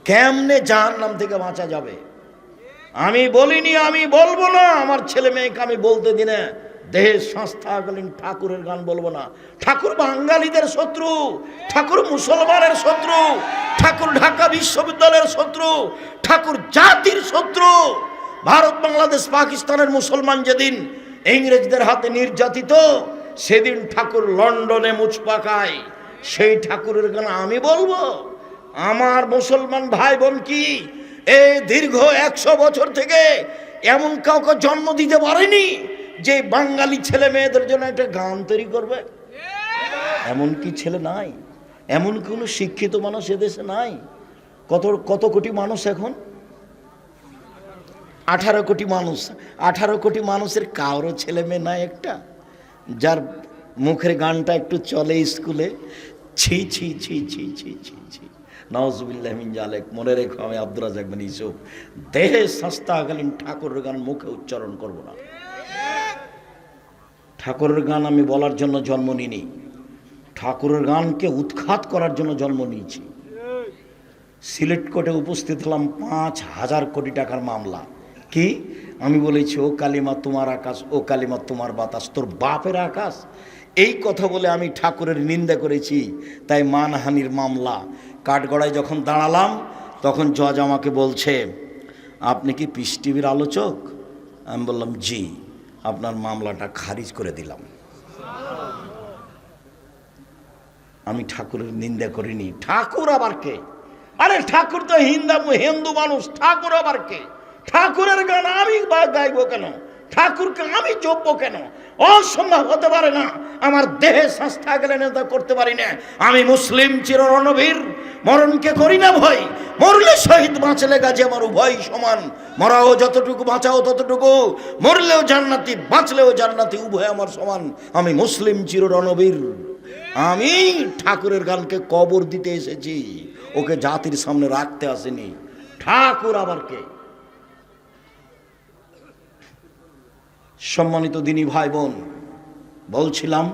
কেমনে জাহান্নাম থেকে বাঁচা যাবে? আমি বলিনি, আমি বলবো না, আমার ছেলে মেয়েকে আমি বলতে দিনে দেহের সংস্থাকালীন ঠাকুরের গান বলবো না। ঠাকুর বাঙালিদের শত্রু, ঠাকুর মুসলমানের শত্রু, ঠাকুর ঢাকা বিশ্ববিদ্যালয়ের শত্রু, ঠাকুর জাতির শত্রু। ভারত বাংলাদেশ পাকিস্তানের মুসলমান যেদিন ইংরেজদের হাতে নির্যাতিত, সেদিন ঠাকুর লন্ডনে মুচপা খায়, সেই ঠাকুরের গান আমি বলবো? আমার মুসলমান ভাই বোন কি এই দীর্ঘ 100 বছর থেকে এমন কাউকে জন্ম দিতে পারেনি যে বাঙালি ছেলে মেয়েদের জন্য একটা গান তৈরি করবে? এমন কি ছেলে নাই? এমন কোনো শিক্ষিত মানুষ এদেশে নাই? কত কোটি মানুষ এখন? 18 কোটি মানুষ। 18 কোটি মানুষের কারো ছেলে মেয়ে নাই একটা, যার মুখের গানটা একটু চলে স্কুলে? ছি ছি ছি ছি ছি ছি ছি, নাউজুবিল্লাহ মিন জালিক। মনে রেখো, আমি আব্দুর রাজ্জাক বিন ইউসুফ দেহে সংস্থাকালীন ঠাকুরের গান মুখে উচ্চারণ করব না। ঠাকুরের গান আমি বলার জন্য জন্ম নিইনি, ঠাকুরের গানকে উৎখাত করার জন্য জন্ম নিয়েছি। সিলেট কোর্টে উপস্থিত হলাম, 5,000 কোটি টাকার মামলা। কি আমি বলেছি, ও কালিমা তোমার আকাশ, ও কালিমা তোমার বাতাস, তোর বাপের আকাশ, এই কথা বলে আমি ঠাকুরের নিন্দা করেছি, তাই মানহানির মামলা। কাঠগড়ায় যখন দাঁড়ালাম তখন জজ আমাকে বলছে, আপনি কি পিস টিভির আলোচক? আমি বললাম জি। আপনার মামলাটা খারিজ করে দিলাম। আমি ঠাকুরের নিন্দা করিনি। ঠাকুর আবার কে? আরে ঠাকুর তো হিন্দু মানুষ, ঠাকুর আবার কে? ঠাকুরের গান আমি গাইবো কেন? ঠাকুরকে আমি জপব কেন? অসম্ভব হতে পারে না। আমার দেহে সংস্থা গেলে নেতা করতে পারি না। আমি মুসলিম চির রণবীর, মরণকে করি না ভয়, মরলে শহীদ বাঁচলে গাজী আমার উভয় সমান। মরাও যতটুকু, বাঁচাও ততটুকু, মরলেও জান্নাতি, বাঁচলেও জান্নাতি, উভয় আমার সমান। আমি মুসলিম চির রণবীর। আমি ঠাকুরের গানকে কবর দিতে এসেছি, ওকে জাতির সামনে রাখতে আসেনি। ঠাকুর আবার কে? সম্মানিত দিনী ভাই বোন, বলছিলাম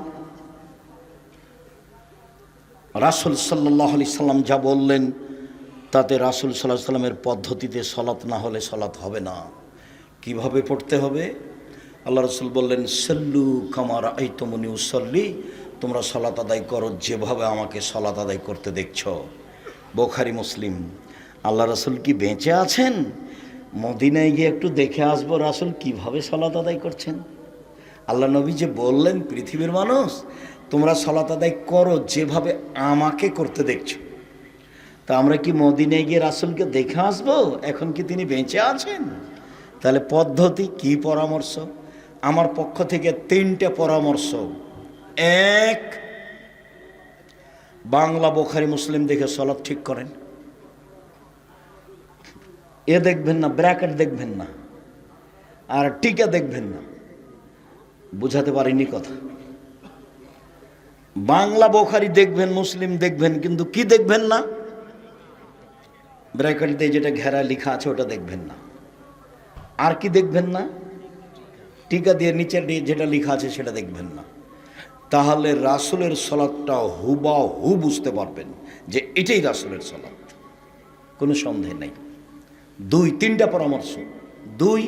রাসূল সাল্লাল্লাহু আলাইহি সাল্লাম যা বললেন তাতে রাসূল সাল্লাল্লাহু আলাইহি সাল্লামের পদ্ধতিতে সলাত না হলে সলাত হবে না। কিভাবে পড়তে হবে? আল্লাহ রাসূল বললেন, সাল্লু কামা রাআইতুমুনি উসাল্লি, তোমরা সলাত আদায় করো যেভাবে আমাকে সলাত আদায় করতে দেখছো। বুখারী মুসলিম। আল্লাহ রাসূল কি বেঁচে আছেন? মদিনায় গিয়ে একটু দেখে আসবো রাসূল কিভাবে সলাত আদায় করছেন। আল্লাহ নবী যে বললেন, পৃথিবীর মানুষ তোমরা সলাত আদায় করো যেভাবে আমাকে করতে দেখছো। তা আমরা কি মদিনায় গিয়ে রাসূলকে দেখে আসবো? এখন কি তিনি বেঁচে আছেন? তাহলে পদ্ধতি কি, পরামর্শ? আমার পক্ষ থেকে 3টে পরামর্শ। 1, বাংলা বুখারী মুসলিম দেখে সালাত ঠিক করেন। এ দেখবেন না, ব্র্যাকেট দেখবেন না, আর টিকা দেখবেন না। বুঝাতে পারিনি কথা। বাংলা বুখারী দেখবেন, মুসলিম দেখবেন, কিন্তু কি দেখবেন না? ব্র্যাকেট দিয়ে যেটা ঘেরা লেখা আছে ওটা দেখবেন না। আর কি দেখবেন না? টিকা দিয়ে নিচে যেটা লেখা আছে সেটা দেখবেন না। তাহলে রাসূলের সালাতটা হুবাহু বুঝতে পারবেন যে এটাই রাসূলের সালাত, কোনো সন্দেহ নেই। দুই, তিনটা পরামর্শ। দুই,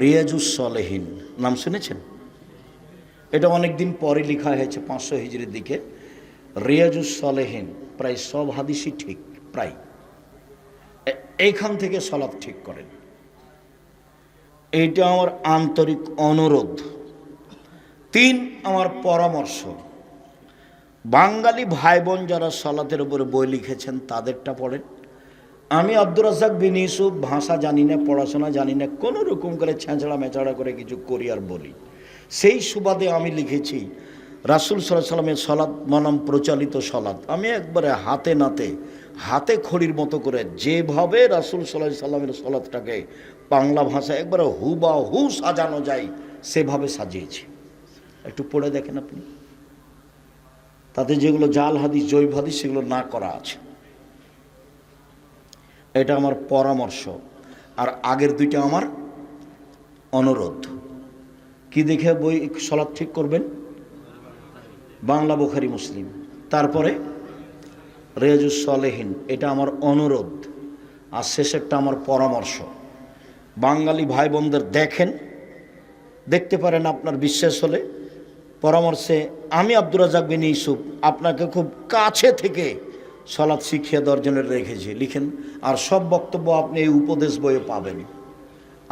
রিয়াজুস সালেহিন নাম শুনেছেন? এটা অনেকদিন পরে লেখা হয়েছে, 500 হিজরির দিকে। রিয়াজুস সালেহিন প্রায় সব হাদিসই ঠিক, প্রায়। এইখান থেকে সালাত ঠিক করেন, এইটা আমার আন্তরিক অনুরোধ। তিন, আমার পরামর্শ, বাঙালি ভাই বোন যারা সালাতের উপরে বই লিখেছেন তাদেরটা পড়েন। আমি আব্দুর রাজ্জাক বিন ইউসুফ ভাষা জানি না, পড়াশোনা জানি না, কোনো রকম করে ছেঁচড়া মেচড়া করে কিছু করি আর বলি। সেই সুবাদে আমি লিখেছি রাসূল সাল্লাল্লাহু আলাইহি সাল্লামের সালাত বনাম প্রচলিত সালাত। আমি একবারে হাতে নাতে, হাতে খড়ির মতো করে যেভাবে রাসূল সাল্লাল্লাহু আলাইহি সাল্লামের সালাতটাকে বাংলা ভাষায় একবারে হুবাহু সাজানো যায় সেভাবে সাজিয়েছি। একটু পড়ে দেখেন আপনি, তাতে যেগুলো জাল হাদিস, জৈব হাদিস, সেগুলো না করা আছে। এটা আমার পরামর্শ। আর আগের দুইটা আমার অনুরোধ। কি দেখে বই সালাত ঠিক করবেন? বাংলা বুখারী মুসলিম, তারপরে রিয়াজুস সালেহিন, এটা আমার অনুরোধ। আর শেষেরটা আমার পরামর্শ। বাঙালি ভাই বোনদের দেখেন, দেখতে পারেন, আপনার বিশ্বাস হলে পরামর্শে আমি আব্দুর রাজ্জাক বিন ইউসুফ আপনাকে খুব কাছে থেকে সালাত শিখিয়ে দেওয়ার জন্য রেখেছি, লিখেন। আর সব বক্তব্য আপনি এই উপদেশ বইয়ে পাবেন।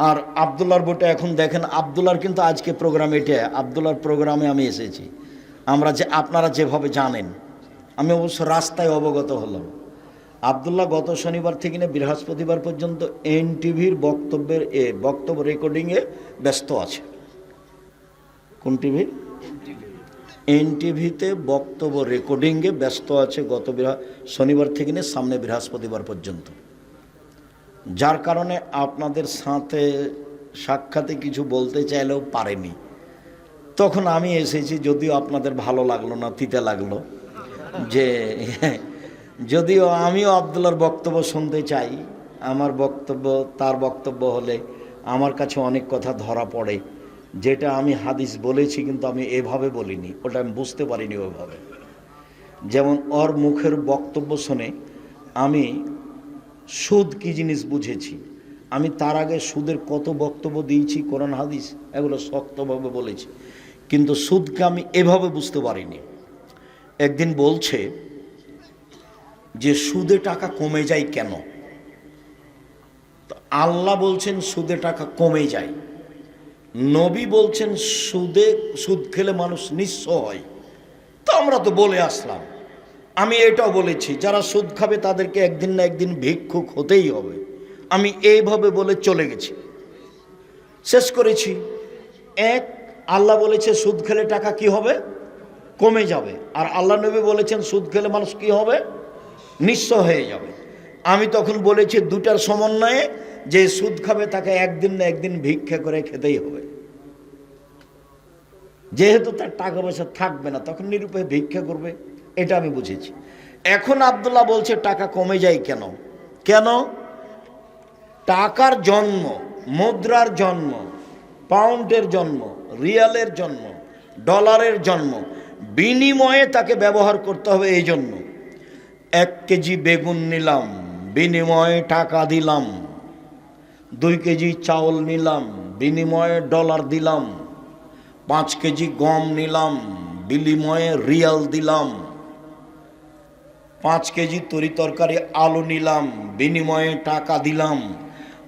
আর আবদুল্লাহর বইটা এখন দেখেন, আবদুল্লাহর কিন্তু আজকে প্রোগ্রাম এটা, আবদুল্লাহর প্রোগ্রামে আমি এসেছি। আপনারা যেভাবে জানেন, আমি অবশ্য রাস্তায় অবগত হলাম। আবদুল্লাহ গত শনিবার থেকে নিয়ে বৃহস্পতিবার পর্যন্ত এনটিভির বক্তব্য রেকর্ডিংয়ে ব্যস্ত আছে। কোন টিভি? এনটিভিতে বক্তব্য রেকর্ডিংয়ে ব্যস্ত আছে গত শনিবার থেকে নিয়ে সামনে বৃহস্পতিবার পর্যন্ত। যার কারণে আপনাদের সাথে সাক্ষাতে কিছু বলতে চাইলেও পারেনি। তখন আমি এসেছি, যদিও আপনাদের ভালো লাগলো না, তিতে লাগলো, যে যদিও আমিও আবদুল্লাহর বক্তব্য শুনতে চাই। আমার বক্তব্য তার বক্তব্য হলে আমার কাছে অনেক কথা ধরা পড়ে, যেটা আমি হাদিস বলেছি কিন্তু আমি এভাবে বলিনি, ওটা আমি বুঝতে পারিনি ওইভাবে। যেমন ওর মুখের বক্তব্য শুনে আমি সুদ কি জিনিস বুঝেছি। আমি তার আগে সুদের কত বক্তব্য দিয়েছি, কোরআন হাদিস এগুলো শক্তভাবে বলেছি, কিন্তু সুদকে আমি এভাবে বুঝতে পারিনি। একদিন বলছে যে সুদে টাকা কমে যায় কেন? আল্লাহ বলছেন সুদে টাকা কমে যায়, নবী বলছেন সুদ খেলে মানুষ নিঃস্ব হয়। তো আমরা তো বলে আসলাম, আমি এটাও বলেছি যারা সুদ খাবে তাদেরকে একদিন না একদিন ভিক্ষুক হতেই হবে। আমি এইভাবে বলে চলে গেছি, শেষ করেছি। এক, আল্লাহ বলেছে সুদ খেলে টাকা কি হবে? কমে যাবে। আর আল্লাহ নবী বলেছেন সুদ খেলে মানুষ কি হবে? নিঃস্ব হয়ে যাবে। আমি তখন বলেছি দুটার সমন্বয়ে, যে সুদ খাবে তাকে একদিন না একদিন ভিক্ষা করে খেতেই হবে। যেহেতু তার টাকা পয়সা থাকবে না, তখন নিরুপায় ভিক্ষা করবে, এটা আমি বুঝেছি। এখন আব্দুল্লাহ বলছে টাকা কমে যায় কেন? কেন? টাকার জন্ম, মুদ্রার জন্ম, পাউন্ডের জন্ম, রিয়ালের জন্ম, ডলারের জন্ম, বিনিময়ে তাকে ব্যবহার করতে হবে। এই জন্য 1 কেজি বেগুন নিলাম, বিনিময়ে টাকা দিলাম। 2 কেজি চাউল নিলাম, বিনিময়ে ডলার দিলাম। 5 কেজি গম নিলাম, বিনিময়ে রিয়াল দিলাম। 5 কেজি তরি তরকারি আলু নিলাম, বিনিময়ে টাকা দিলাম।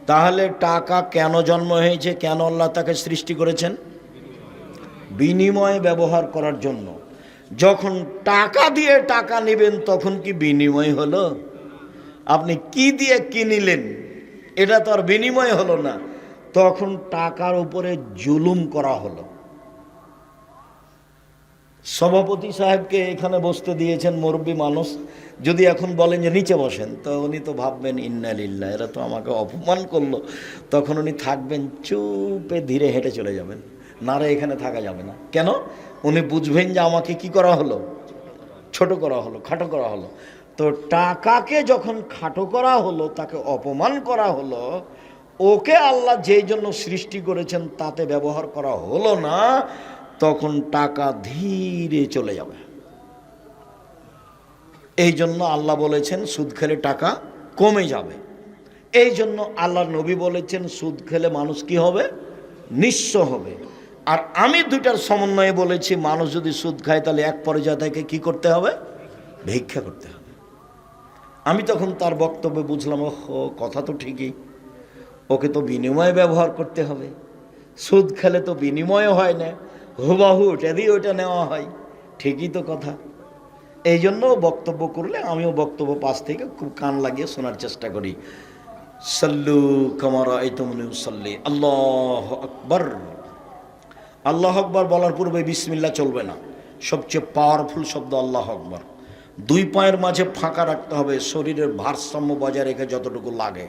তাহলে টাকা কেন জন্ম হয়েছে? কেন আল্লাহ তাকে সৃষ্টি করেছেন? বিনিময়ে ব্যবহার করার জন্য। যখন টাকা দিয়ে টাকা নেবেন তখন কি বিনিময় হলো? আপনি কি দিয়ে কিনিলেন, এটা তো আর বিনিময় হলো না, তখন টাকার উপরে জুলুম করা হলো। সভাপতি সাহেবকে এখানে বসতে দিয়েছেন, মুরব্বী মানুষ, যদি এখন বলেন যে নিচে বসেন, তো উনি তো ভাববেন ইন্না লিল্লাহ, এরা তো আমাকে অপমান করলো। তখন উনি থাকবেন চুপে ধীরে হেঁটে চলে যাবেন, না রে এখানে থাকা যাবে না। কেন? উনি বুঝবেন যে আমাকে কি করা হলো, ছোট করা হলো, খাটো করা হলো। তো টাকাকে যখন খাটো করা হলো, তাকে অপমান করা হলো, ওকে আল্লাহ যেই জন্য সৃষ্টি করেছেন তাতে ব্যবহার করা হলো না, তখন টাকা ধীরে চলে যাবে। এই জন্য আল্লাহ বলেছেন সুদ খেলে টাকা কমে যাবে। এই জন্য আল্লাহ নবী বলেছেন সুদ খেলে মানুষ কি হবে, নিঃস্ব হবে। আর আমি দুটার সমন্বয়ে বলেছি, মানুষ যদি সুদ খায় তাহলে এক পর্যায়ে তাকে কি করতে হবে, ভিক্ষা করতে হবে। আমি তখন তার বক্তব্যে বুঝলাম, ও কথা তো ঠিকই, ওকে তো বিনিময়ে ব্যবহার করতে হবে। সুদ খেলে তো বিনিময় হয় না, হুবাহু এটা দিয়ে ওইটা নেওয়া হয়, ঠিকই তো কথা। এই জন্য বক্তব্য করলে আমিও বক্তব্য পাশ থেকে খুব কান লাগিয়ে শোনার চেষ্টা করি। সাল্লু কামা রাআইতুমুনি উসাল্লি। আল্লাহু আকবার। আল্লাহু আকবার বলার পূর্বে বিসমিল্লাহ চলবে না। সবচেয়ে পাওয়ারফুল শব্দ আল্লাহু আকবার। দুই পায়ের মাঝে ফাঁকা রাখতে হবে, শরীরের ভারসাম্য বজায় রেখে যতটুকু লাগে।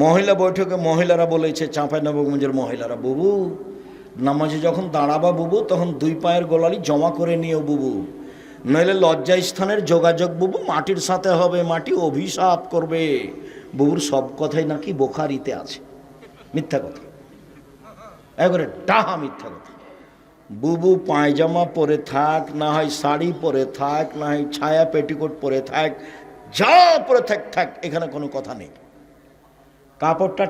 মহিলা বৈঠকে মহিলারা বলেছে, চাঁপাইনবাবগঞ্জের মহিলারা, বুবু নামাজে যখন দাঁড়াবা বুবু, তখন দুই পায়ের গোলালি জমা করে নিও বুবু, নইলে লজ্জা স্থানের যোগাযোগ বুবু মাটির সাথে হবে, মাটি অভিশাপ করবে। বুবুর সব কথাই নাকি বোখারিতে আছে, মিথ্যা কথা, একবারে ডাহা মিথ্যা কথা। বুবু পায়জামা পরে থাক, না হয় শাড়ি পরে থাক, না হয় ছায়া পেটিকোট পরে থাক, যা পরে থাক থাক, এখানে কোনো কথা নেই। কাপড়টা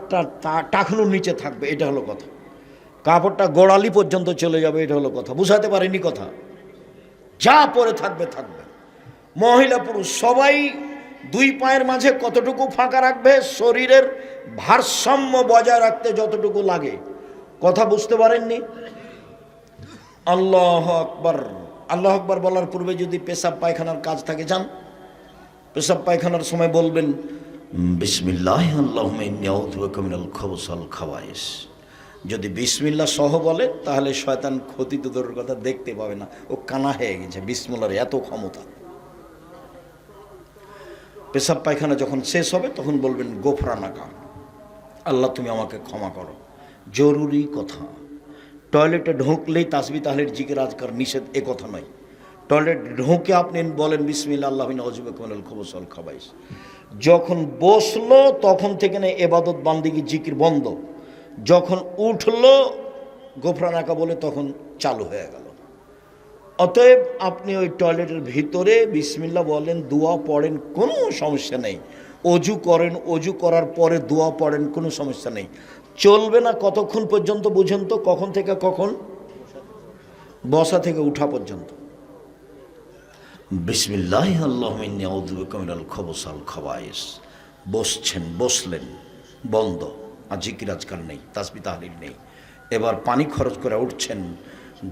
টাকনুর নিচে থাকবে, এটা হলো কথা। কাপড়টা গোড়ালি পর্যন্ত চলে যাবে, এটা হলো কথা। বুঝাতে পারিনি কথা? যা পরে থাকবে থাকবে। মহিলা পুরুষ সবাই দুই পায়ের মাঝে কতটুকু ফাঁকা রাখবে, শরীরের ভারসাম্য বজায় রাখতে যতটুকু লাগে। কথা বুঝতে পারেননি? আল্লাহু আকবার। আল্লাহু আকবার বলার পূর্বে যদি পেশাব পায়খানার কাজ থাকে, যান পেশাব পায়খানার সময় বলবেন বিসমিল্লাহ আল্লাহুম্মা ইন্নী আউযু বিকা মিনাল খুবুসি ওয়াল খাবায়েস। যদি বিসমিল্লাহ সহ বলে তাহলে শয়তান ক্ষতি তো দূরের কথা দেখতে পাবে না, ও কানা হয়ে গেছে, বিসমিল্লাহর এত ক্ষমতা। পেশাব পায়খানা যখন শেষ হবে তখন বলবেন গোফরানাকা, আল্লাহ তুমি আমাকে ক্ষমা করো। জরুরি কথা। টয়লেটে ঢুকলেই তাসবিহ তাহলিল জিকির আজকার নিষেধ, এ কথা নয়। টয়লেট ঢুকে আপনি বলেন বিসমিল্লাহ আল্লাহুম্মা আউযু বিকা মিনাল খুবুসি ওয়াল খাবায়েস। যখন বসলো তখন থেকে না ইবাদত বান্দিগি জিকির বন্ধ, যখন উঠলো গোফরানাকা বলে তখন চালু হয়ে গেল। অতএব আপনি ওই টয়লেটের ভিতরে বিসমিল্লাহ বলেন, দোয়া পড়েন, কোনো সমস্যা নেই। অজু করেন, অজু করার পরে দোয়া পড়েন, কোনো সমস্যা নেই। চলবে না কতক্ষণ পর্যন্ত বুঝেন তো? কখন থেকে কখন? বসা থেকে উঠা পর্যন্ত। বিসমিল্লাহ আল্লাহুম্মা ইন্নী আউযু বিকা মিনাল খুবুসি ওয়াল খাবায়েস। বসছেন, বসলেন, বন্ধ, আর জিকির আজকাল নেই, তাসবিহ তাহলিল নেই। এবার পানি খরচ করে উঠছেন,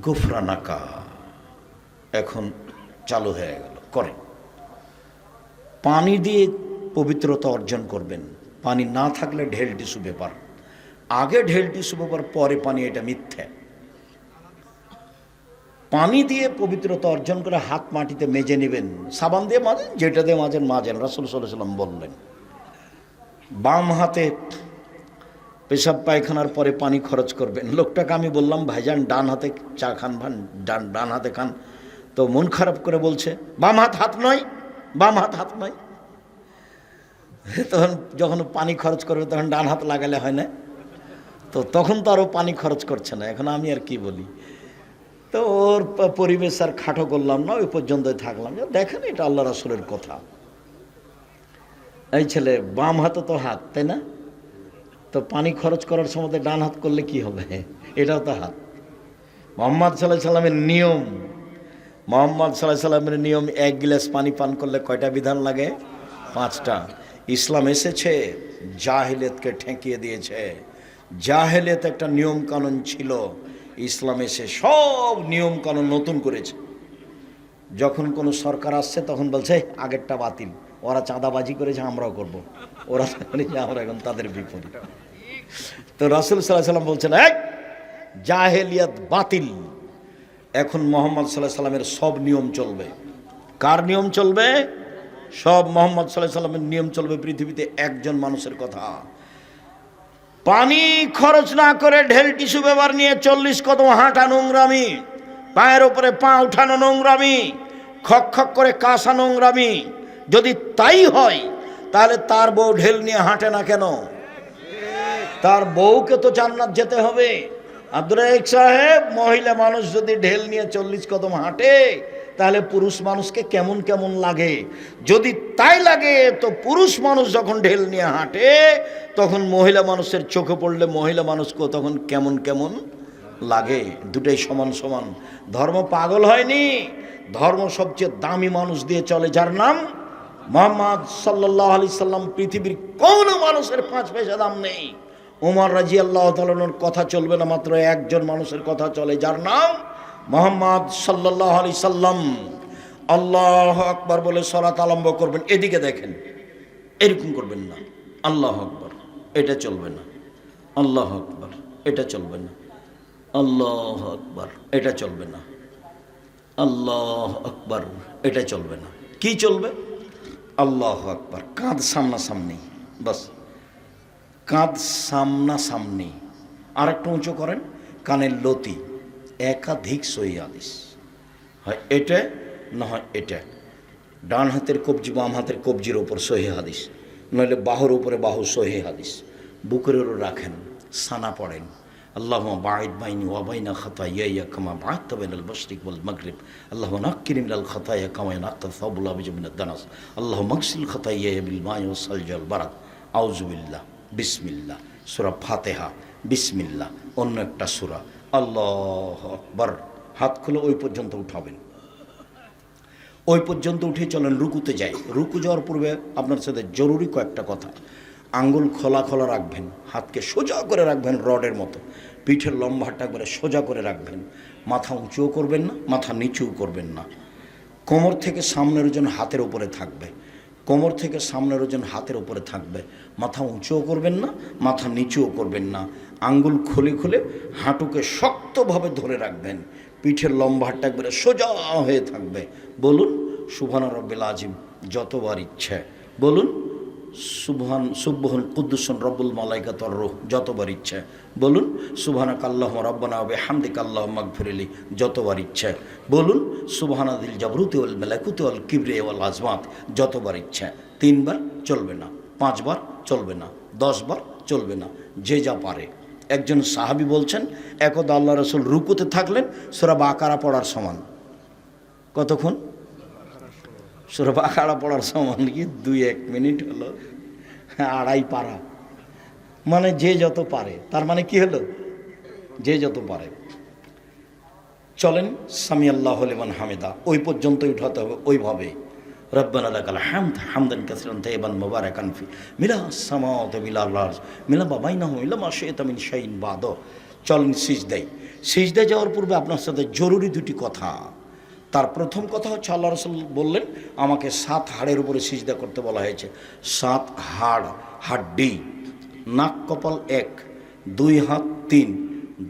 গোফরানাকা, এখন চালু হয়ে গেল, করেন। পানি দিয়ে পবিত্রতা অর্জন করবেন। পানি না থাকলে ঢেল টিস্যু পেপার, আগে ঢেল টিস্যু পেপার পরে পানি, এটা মিথ্যে। পানি দিয়ে পবিত্রতা অর্জন করে হাত মাটিতে মেজে নেবেন, সাবান দিয়ে মাজেন, যেটা দিয়ে মাজেন মাজেন, রাসূল সাল্লাল্লাহু আলাইহি ওয়াসাল্লাম বললেন। বাম হাতে পেশাব পায়খানার পরে পানি খরচ করবেন। লোকটাকে আমি বললাম, ভাইজান ডান হাতে চা খান, ডান হাতে খান। তো মন খারাপ করে বলছে বাম হাত হাত নয়, বাম হাত হাত নয়। তখন যখন পানি খরচ করবে তখন ডান হাত লাগালে হয় না? তো তখন তো আরও পানি খরচ করছে না। এখন আমি আর কি বলি? তো ওর পরিবেশ আর খাটো করলাম না, ওই পর্যন্তই থাকলাম। দেখেন, এটা আল্লাহ রাসূলের কথা। এই ছেলে বাম হাতে তো হাত, তাই না? তো পানি খরচ করার সময় ডান হাত করলে কি হবে? এটাও তো হাত। মুহাম্মদ সাল্লাল্লাহু আলাইহি সাল্লামের নিয়ম, মুহাম্মদ সাল্লাল্লাহু আলাইহি সাল্লামের নিয়ম, এক গ্লাস পানি পান করলে কয়টা বিধান লাগে? 5টা। ইসলাম এসেছে জাহেলিয়াতকে ঠেকিয়ে দিয়েছে। জাহেলিয়াত একটা নিয়ম কানুন ছিল, ইসলাম এসে সব নিয়ম কানুন নতুন করেছে। যখন কোনো সরকার আসছে তখন বলছে আগেরটা বাতিল, ওরা চাঁদাবাজি করেছে আমরাও করব, ওরা আমরা এখন তাদের বিপরীত। তো রাসূল সাল্লাল্লাহু আলাইহি সাল্লাম বলছেন, জাহেলিয়াত বাতিল। এখন মোহাম্মদ সাল্লাল্লাহু আলাইহি সাল্লামের সব নিয়ম চলবে। কার নিয়ম চলবে? সব মোহাম্মদ সাল্লাল্লাহু আলাইহি সাল্লামের নিয়ম চলবে। পৃথিবীতে একজন মানুষের কথা, পানি খরচ না করে ঢেল টিস্যু পেপার নিয়ে 40 কদম হাঁটা নোংরামি, পায়ের ওপরে পা উঠানো নোংরামি, খক খক করে কাঁসা নোংরামি। যদি তাই হয় তাহলে তার বউ ঢেল নিয়ে হাঁটে না কেন? তার বউকে তো জান্নাত যেতে হবে। আব্দুর রাজ্জাক সাহেব, মহিলা মানুষ যদি ঢেল নিয়ে 40 কদম হাঁটে তাহলে পুরুষ মানুষকে কেমন কেমন লাগে? যদি তাই লাগে তো পুরুষ মানুষ যখন ঢেল নিয়ে হাঁটে তখন মহিলা মানুষের চোখে পড়লে মহিলা মানুষকে তখন কেমন কেমন লাগে? দুটাই সমান সমান। ধর্ম পাগল হয়নি, ধর্ম সবচেয়ে দামি মানুষ দিয়ে চলে, যার নাম মুহাম্মদ সাল্লাল্লাহু আলাইহি সাল্লাম। পৃথিবীর কোনো মানুষের 5 পয়সা দাম নেই। ওমর রাদিয়াল্লাহু তাআলার কথা চলবে না, মাত্র একজন মানুষের কথা চলে, যার নাম মুহাম্মদ সাল্লাল্লাহু আলাইহি সাল্লাম। আল্লাহু আকবার বলে সালাত আরম্ভ করবেন, এদিকে দেখেন, এরকম করবেন না। আল্লাহু আকবার, এটা চলবে না। আল্লাহু আকবার, এটা চলবে না। আল্লাহু আকবার, এটা চলবে না। আল্লাহু আকবার, এটা চলবে না। কি চলবে? আল্লাহু আকবার, কাঁধ সামনাসামনি, বাস কাঁধ সামনাসামনি। আর একটু উঁচু করেন, কানের লতি। একাধিক সহিহ হাদিস, হয় এটা না হয় এটা। ডান হাতের কবজি বাম হাতের কবজির ওপর সহিহ হাদিস, নইলে বাহুর উপরে বাহু সহিহ হাদিস। বুকের ওপর রাখেন, সানা পড়েন, আল্লাহুম্মা বাঈদ বাইনি ওয়া বাইনা খাতায়ায়া কামা বা'আদতা বাইনাল মাশরিক ওয়াল মাগরিব। আল্লাহুম্মা নাক্কিনি মিনাল খাতায়া কামা ইয়ানক্কা সাওবুল আবিজ মিনাদ দানাস। আল্লাহুম্মা আগসিল খাতায়ায়া বিল মাই ওয়াস সালজি ওয়াল বারাদ। আউযু বিল্লাহ, বিসমিল্লাহ। সূরা ফাতিহা, বিসমিল্লাহ। অন্য একটা সূরা, আল্লাহু আকবার। হাত খুলে ওই পর্যন্ত উঠাবেন, ওই পর্যন্ত উঠে চলেন রুকুতে যাই। রুকু যাওয়ার পূর্বে আপনার সাথে জরুরি কয়েকটা কথা। আঙ্গুল খোলা খোলা রাখবেন, হাতকে সোজা করে রাখবেন রডের মতো, পিঠের লম্বাটা একবারে সোজা করে রাখবেন। মাথা উঁচুও করবেন না, মাথা নিচুও করবেন না। কোমর থেকে সামনের ওজন হাতের উপরে থাকবে, কোমর থেকে সামনের ওজন হাতের উপরে থাকবে। মাথা উঁচুও করবেন না, মাথা নিচুও করবেন না। আঙ্গুল খুলে খুলে হাঁটুকে শক্তভাবে ধরে রাখবেন, পিঠের লম্বাটা একবারে সোজা হয়ে থাকবে। বলুন সুবহানা রব্বিল আযীম যতবার ইচ্ছে। বলুন সুবহান কুদ্দুসুন রব্বুল মালাইকাত ওয়ার রূহ যতবার ইচ্ছে। বলুন সুবহানাকা আল্লাহুম্মা রাব্বানা ওয়া বিহামদিকা আল্লাহুম্মা ইগফিরলি যতবার ইচ্ছে। বলুন সুবহানাদিল জাবরুতি ওয়াল মালাকুতি ওয়াল কিবরিয়া ওয়াল আজমাত যতবার ইচ্ছে। 3 বার চলবে না, 5 বার চলবে না, 10 বার চলবে না, যে যা পারে। একজন সাহাবী বলছেন, একদা আল্লাহ রাসূল রুকুতে থাকলেন সূরা বাকারা পড়ার সমান। কতক্ষণ? সূরা বাকারা পড়ার সমান কি 2-1 মিনিট হলো, 2.5 পারা। মানে যে যত পারে, তার মানে কি হলো? যে যত পারে। চলেন সামি আল্লাহু লিমান হামিদা, ওই পর্যন্তই উঠাতে হবে ওইভাবে। রব্বানা লাকাল হামদ হামদান কাসীরান তাইয়িবান মুবারাকান ফি মিলাস সামাওয়াতি বিল আরজ মিলা বাইনাহু ইল্লা মা শাইতা মিন শাইইন বাদ। চলেন সিজদায়। সিজদায় যাওয়ার পূর্বে আপনার সাথে জরুরি 2টি কথা। তার প্রথম কথা হচ্ছে, আল্লাহ রাসূল বললেন আমাকে 7 হাড়ের উপরে সিজদা করতে বলা হয়েছে। 7 হাড়, হাড্ডি। নাক কপাল 1, 2 হাত 3,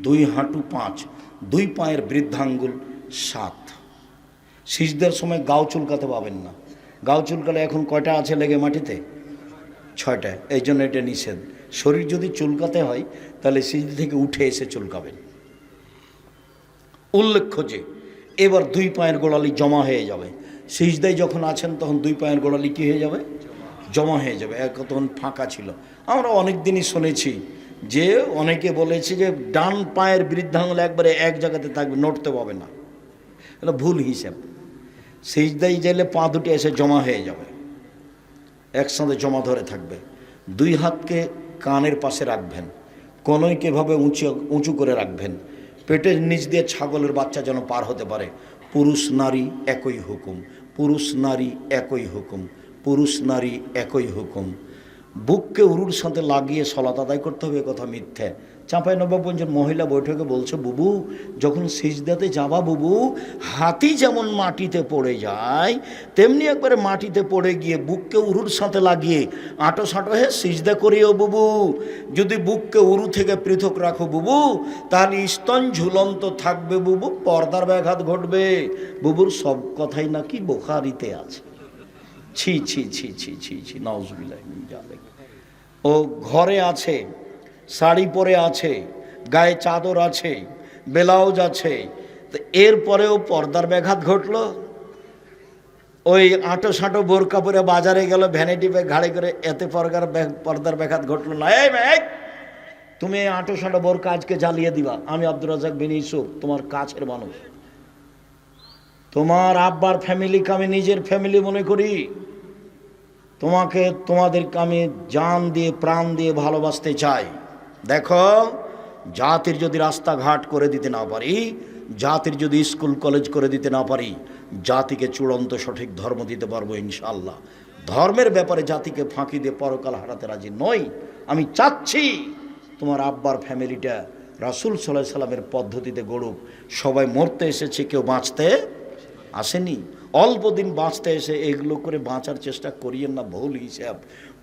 2 হাঁটু 5, 2 পায়ের বৃদ্ধাঙ্গুল 7। সিজদার সময় গাও চুলকাতে পাবেন না। গাও চুলকালে এখন কয়টা আছে লেগে মাটিতে? 6টা। এই জন্য এটা নিষেধ। শরীর যদি চুলকাতে হয় তাহলে সিজদা থেকে উঠে এসে চুলকাবেন। উল্লেখ্য যে এবার 2 পায়ের গোড়ালি জমা হয়ে যাবে। সিজদায় যখন আছেন তখন 2 পায়ের গোড়ালি কী হয়ে যাবে? জমা হয়ে যাবে। তখন ফাঁকা ছিল। আমরা অনেক দিনই শুনেছি যে অনেকে বলেছে যে ডান পায়ের বৃদ্ধাঙ্গুল একবারে এক জায়গাতে থাকবে, নড়তে পাবে না। এটা ভুল হিসাব। সিজদায় গেলে পা দুটি এসে জমা হয়ে যাবে, একসাথে জমা ধরে থাকবে। 2 হাতকে কানের পাশে রাখবেন, কনুইকে এভাবে উঁচু করে রাখবেন। পেটের নিচ দিয়ে ছাগলের বাচ্চা যেন পার হতে পারে। পুরুষ নারী একই হুকুম, পুরুষ নারী একই হুকুম, পুরুষ নারী একই হুকুম। বুককে উরুর সাথে লাগিয়ে সলাত আদায় করতে হবে, কথা মিথ্যে। চাঁপাইনবাবগঞ্জের মহিলা বৈঠকে বলছে, বুবু যখন সিজদাতে যাবা বুবু, হাতি যেমন মাটিতে পড়ে যায় তেমনি একবারে মাটিতে পড়ে গিয়ে বুককে উরুর সাথে লাগিয়ে আঁটো সাঁটো হয়ে সিজদা করিও বুবু। যদি বুককে উরু থেকে পৃথক রাখো বুবু, তাহলে স্তন ঝুলন্ত থাকবে ব্যাঘাত বুবু, পর্দার ব্যাঘাত ঘটবে। বুবুর সব কথাই নাকি বুখারীতে আছে। ছি ছি ছি ছি ছি ছি, নাউজুবিল্লাহ মিন যালিক। ও ঘরে আছে, শাড়ি পরে আছে, গায়ে চাদর আছে, ব্লাউজ আছে, তো এরপরেও পর্দার ব্যাঘাত ঘটলো। ওই আঁটো সাঁটো বোরকা পরে বাজারে গেল, ভ্যানিটি ব্যাগ ঘাড়ে করে, এতে পর্দার ব্যাঘাত ঘটলো না। এই মেয়ে, তুমি এই আঁটো সাঁটো বোরকা আজকে জ্বালিয়ে দিবা। আমি আব্দুর রাজ্জাক বিন ইউসুফ, তোমার কাছের মানুষ, তোমার আব্বার ফ্যামিলিকে আমি নিজের ফ্যামিলি মনে করি। তোমাদেরকে আমি জান দিয়ে প্রাণ দিয়ে ভালোবাসতে চাই। দেখো, জাতির যদি রাস্তাঘাট করে দিতে না পারি, জাতির যদি স্কুল কলেজ করে দিতে না পারি, জাতিকে চূড়ান্ত সঠিক ধর্ম দিতে পারবো ইনশাআল্লাহ। ধর্মের ব্যাপারে জাতিকে ফাঁকি দিয়ে পরকাল হারাতে রাজি নই। আমি চাচ্ছি তোমার আব্বার ফ্যামিলিটা রাসূল সাল্লাল্লাহু আলাইহি সাল্লামের পদ্ধতিতে গড়ুক। সবাই মরতে এসেছে, কেউ বাঁচতে আসেনি। অল্প দিন বাঁচতে এসে এগুলো করে বাঁচার চেষ্টা করিয়েন না, ভুল হিসাব।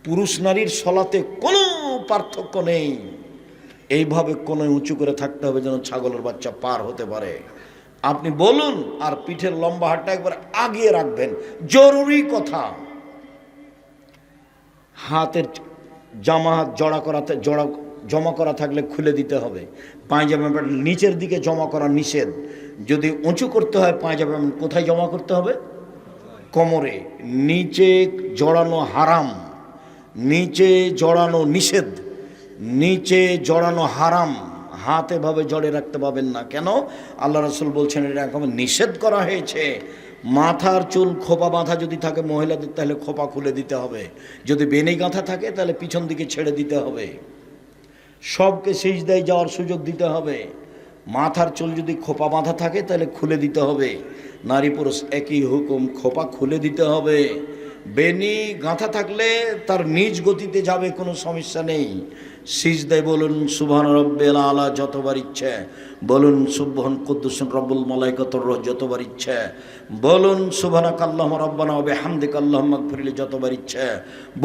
পুরুষ নারীর সলাতে কোনো পার্থক্য নেই। এইভাবে কোনো উঁচু করে থাকতে হবে যেন ছাগলের বাচ্চা পার হতে পারে। আপনি বলুন, আর পিঠের লম্বা হাতটা একবার আগিয়ে রাখবেন, জরুরি কথা। হাতের জামা হাত জমা করা থাকলে খুলে দিতে হবে। পায়জামা নিচের দিকে জমা করা নিষেধ। যদি উঁচু করতে হয় পায়জামা কোথায় জমা করতে হবে? কোমরে। নিচে জড়ানো হারাম, নিচে জড়ানো নিষেধ, নিচে জড়ানো হারাম। হাত এভাবে জড়ে রাখতে পাবেন না। কেন? আল্লাহ রাসূল বলছেন এরকম নিষেধ করা হয়েছে। মাথার চুল খোপা বাঁধা যদি থাকে মহিলাদের, তাহলে খোপা খুলে দিতে হবে। যদি বেনি গাঁথা থাকে তাহলে পিছন দিকে ছেড়ে দিতে হবে। সবকে সিজদায় যাওয়ার সুযোগ দিতে হবে। মাথার চুল যদি খোপা বাঁধা থাকে তাহলে খুলে দিতে হবে। নারী পুরুষ একই হুকুম, খোপা খুলে দিতে হবে। বেনি গাঁথা থাকলে তার নিজ গতিতে যাবে, কোনো সমস্যা নেই। সিজদায় বলুন সুবহান রাব্বিল আলা যতবার ইচ্ছে, বলুন সুবহান কুদ্দুসুন রব্বুল মালাইকাতুর রূহ যতবার ইচ্ছে, বলুন সুবহানাকাল্লাহুম্মা রাব্বানা ওয়া বিহামদিকা আল্লাহুম্মা ইগফিরলি যতবার ইচ্ছে,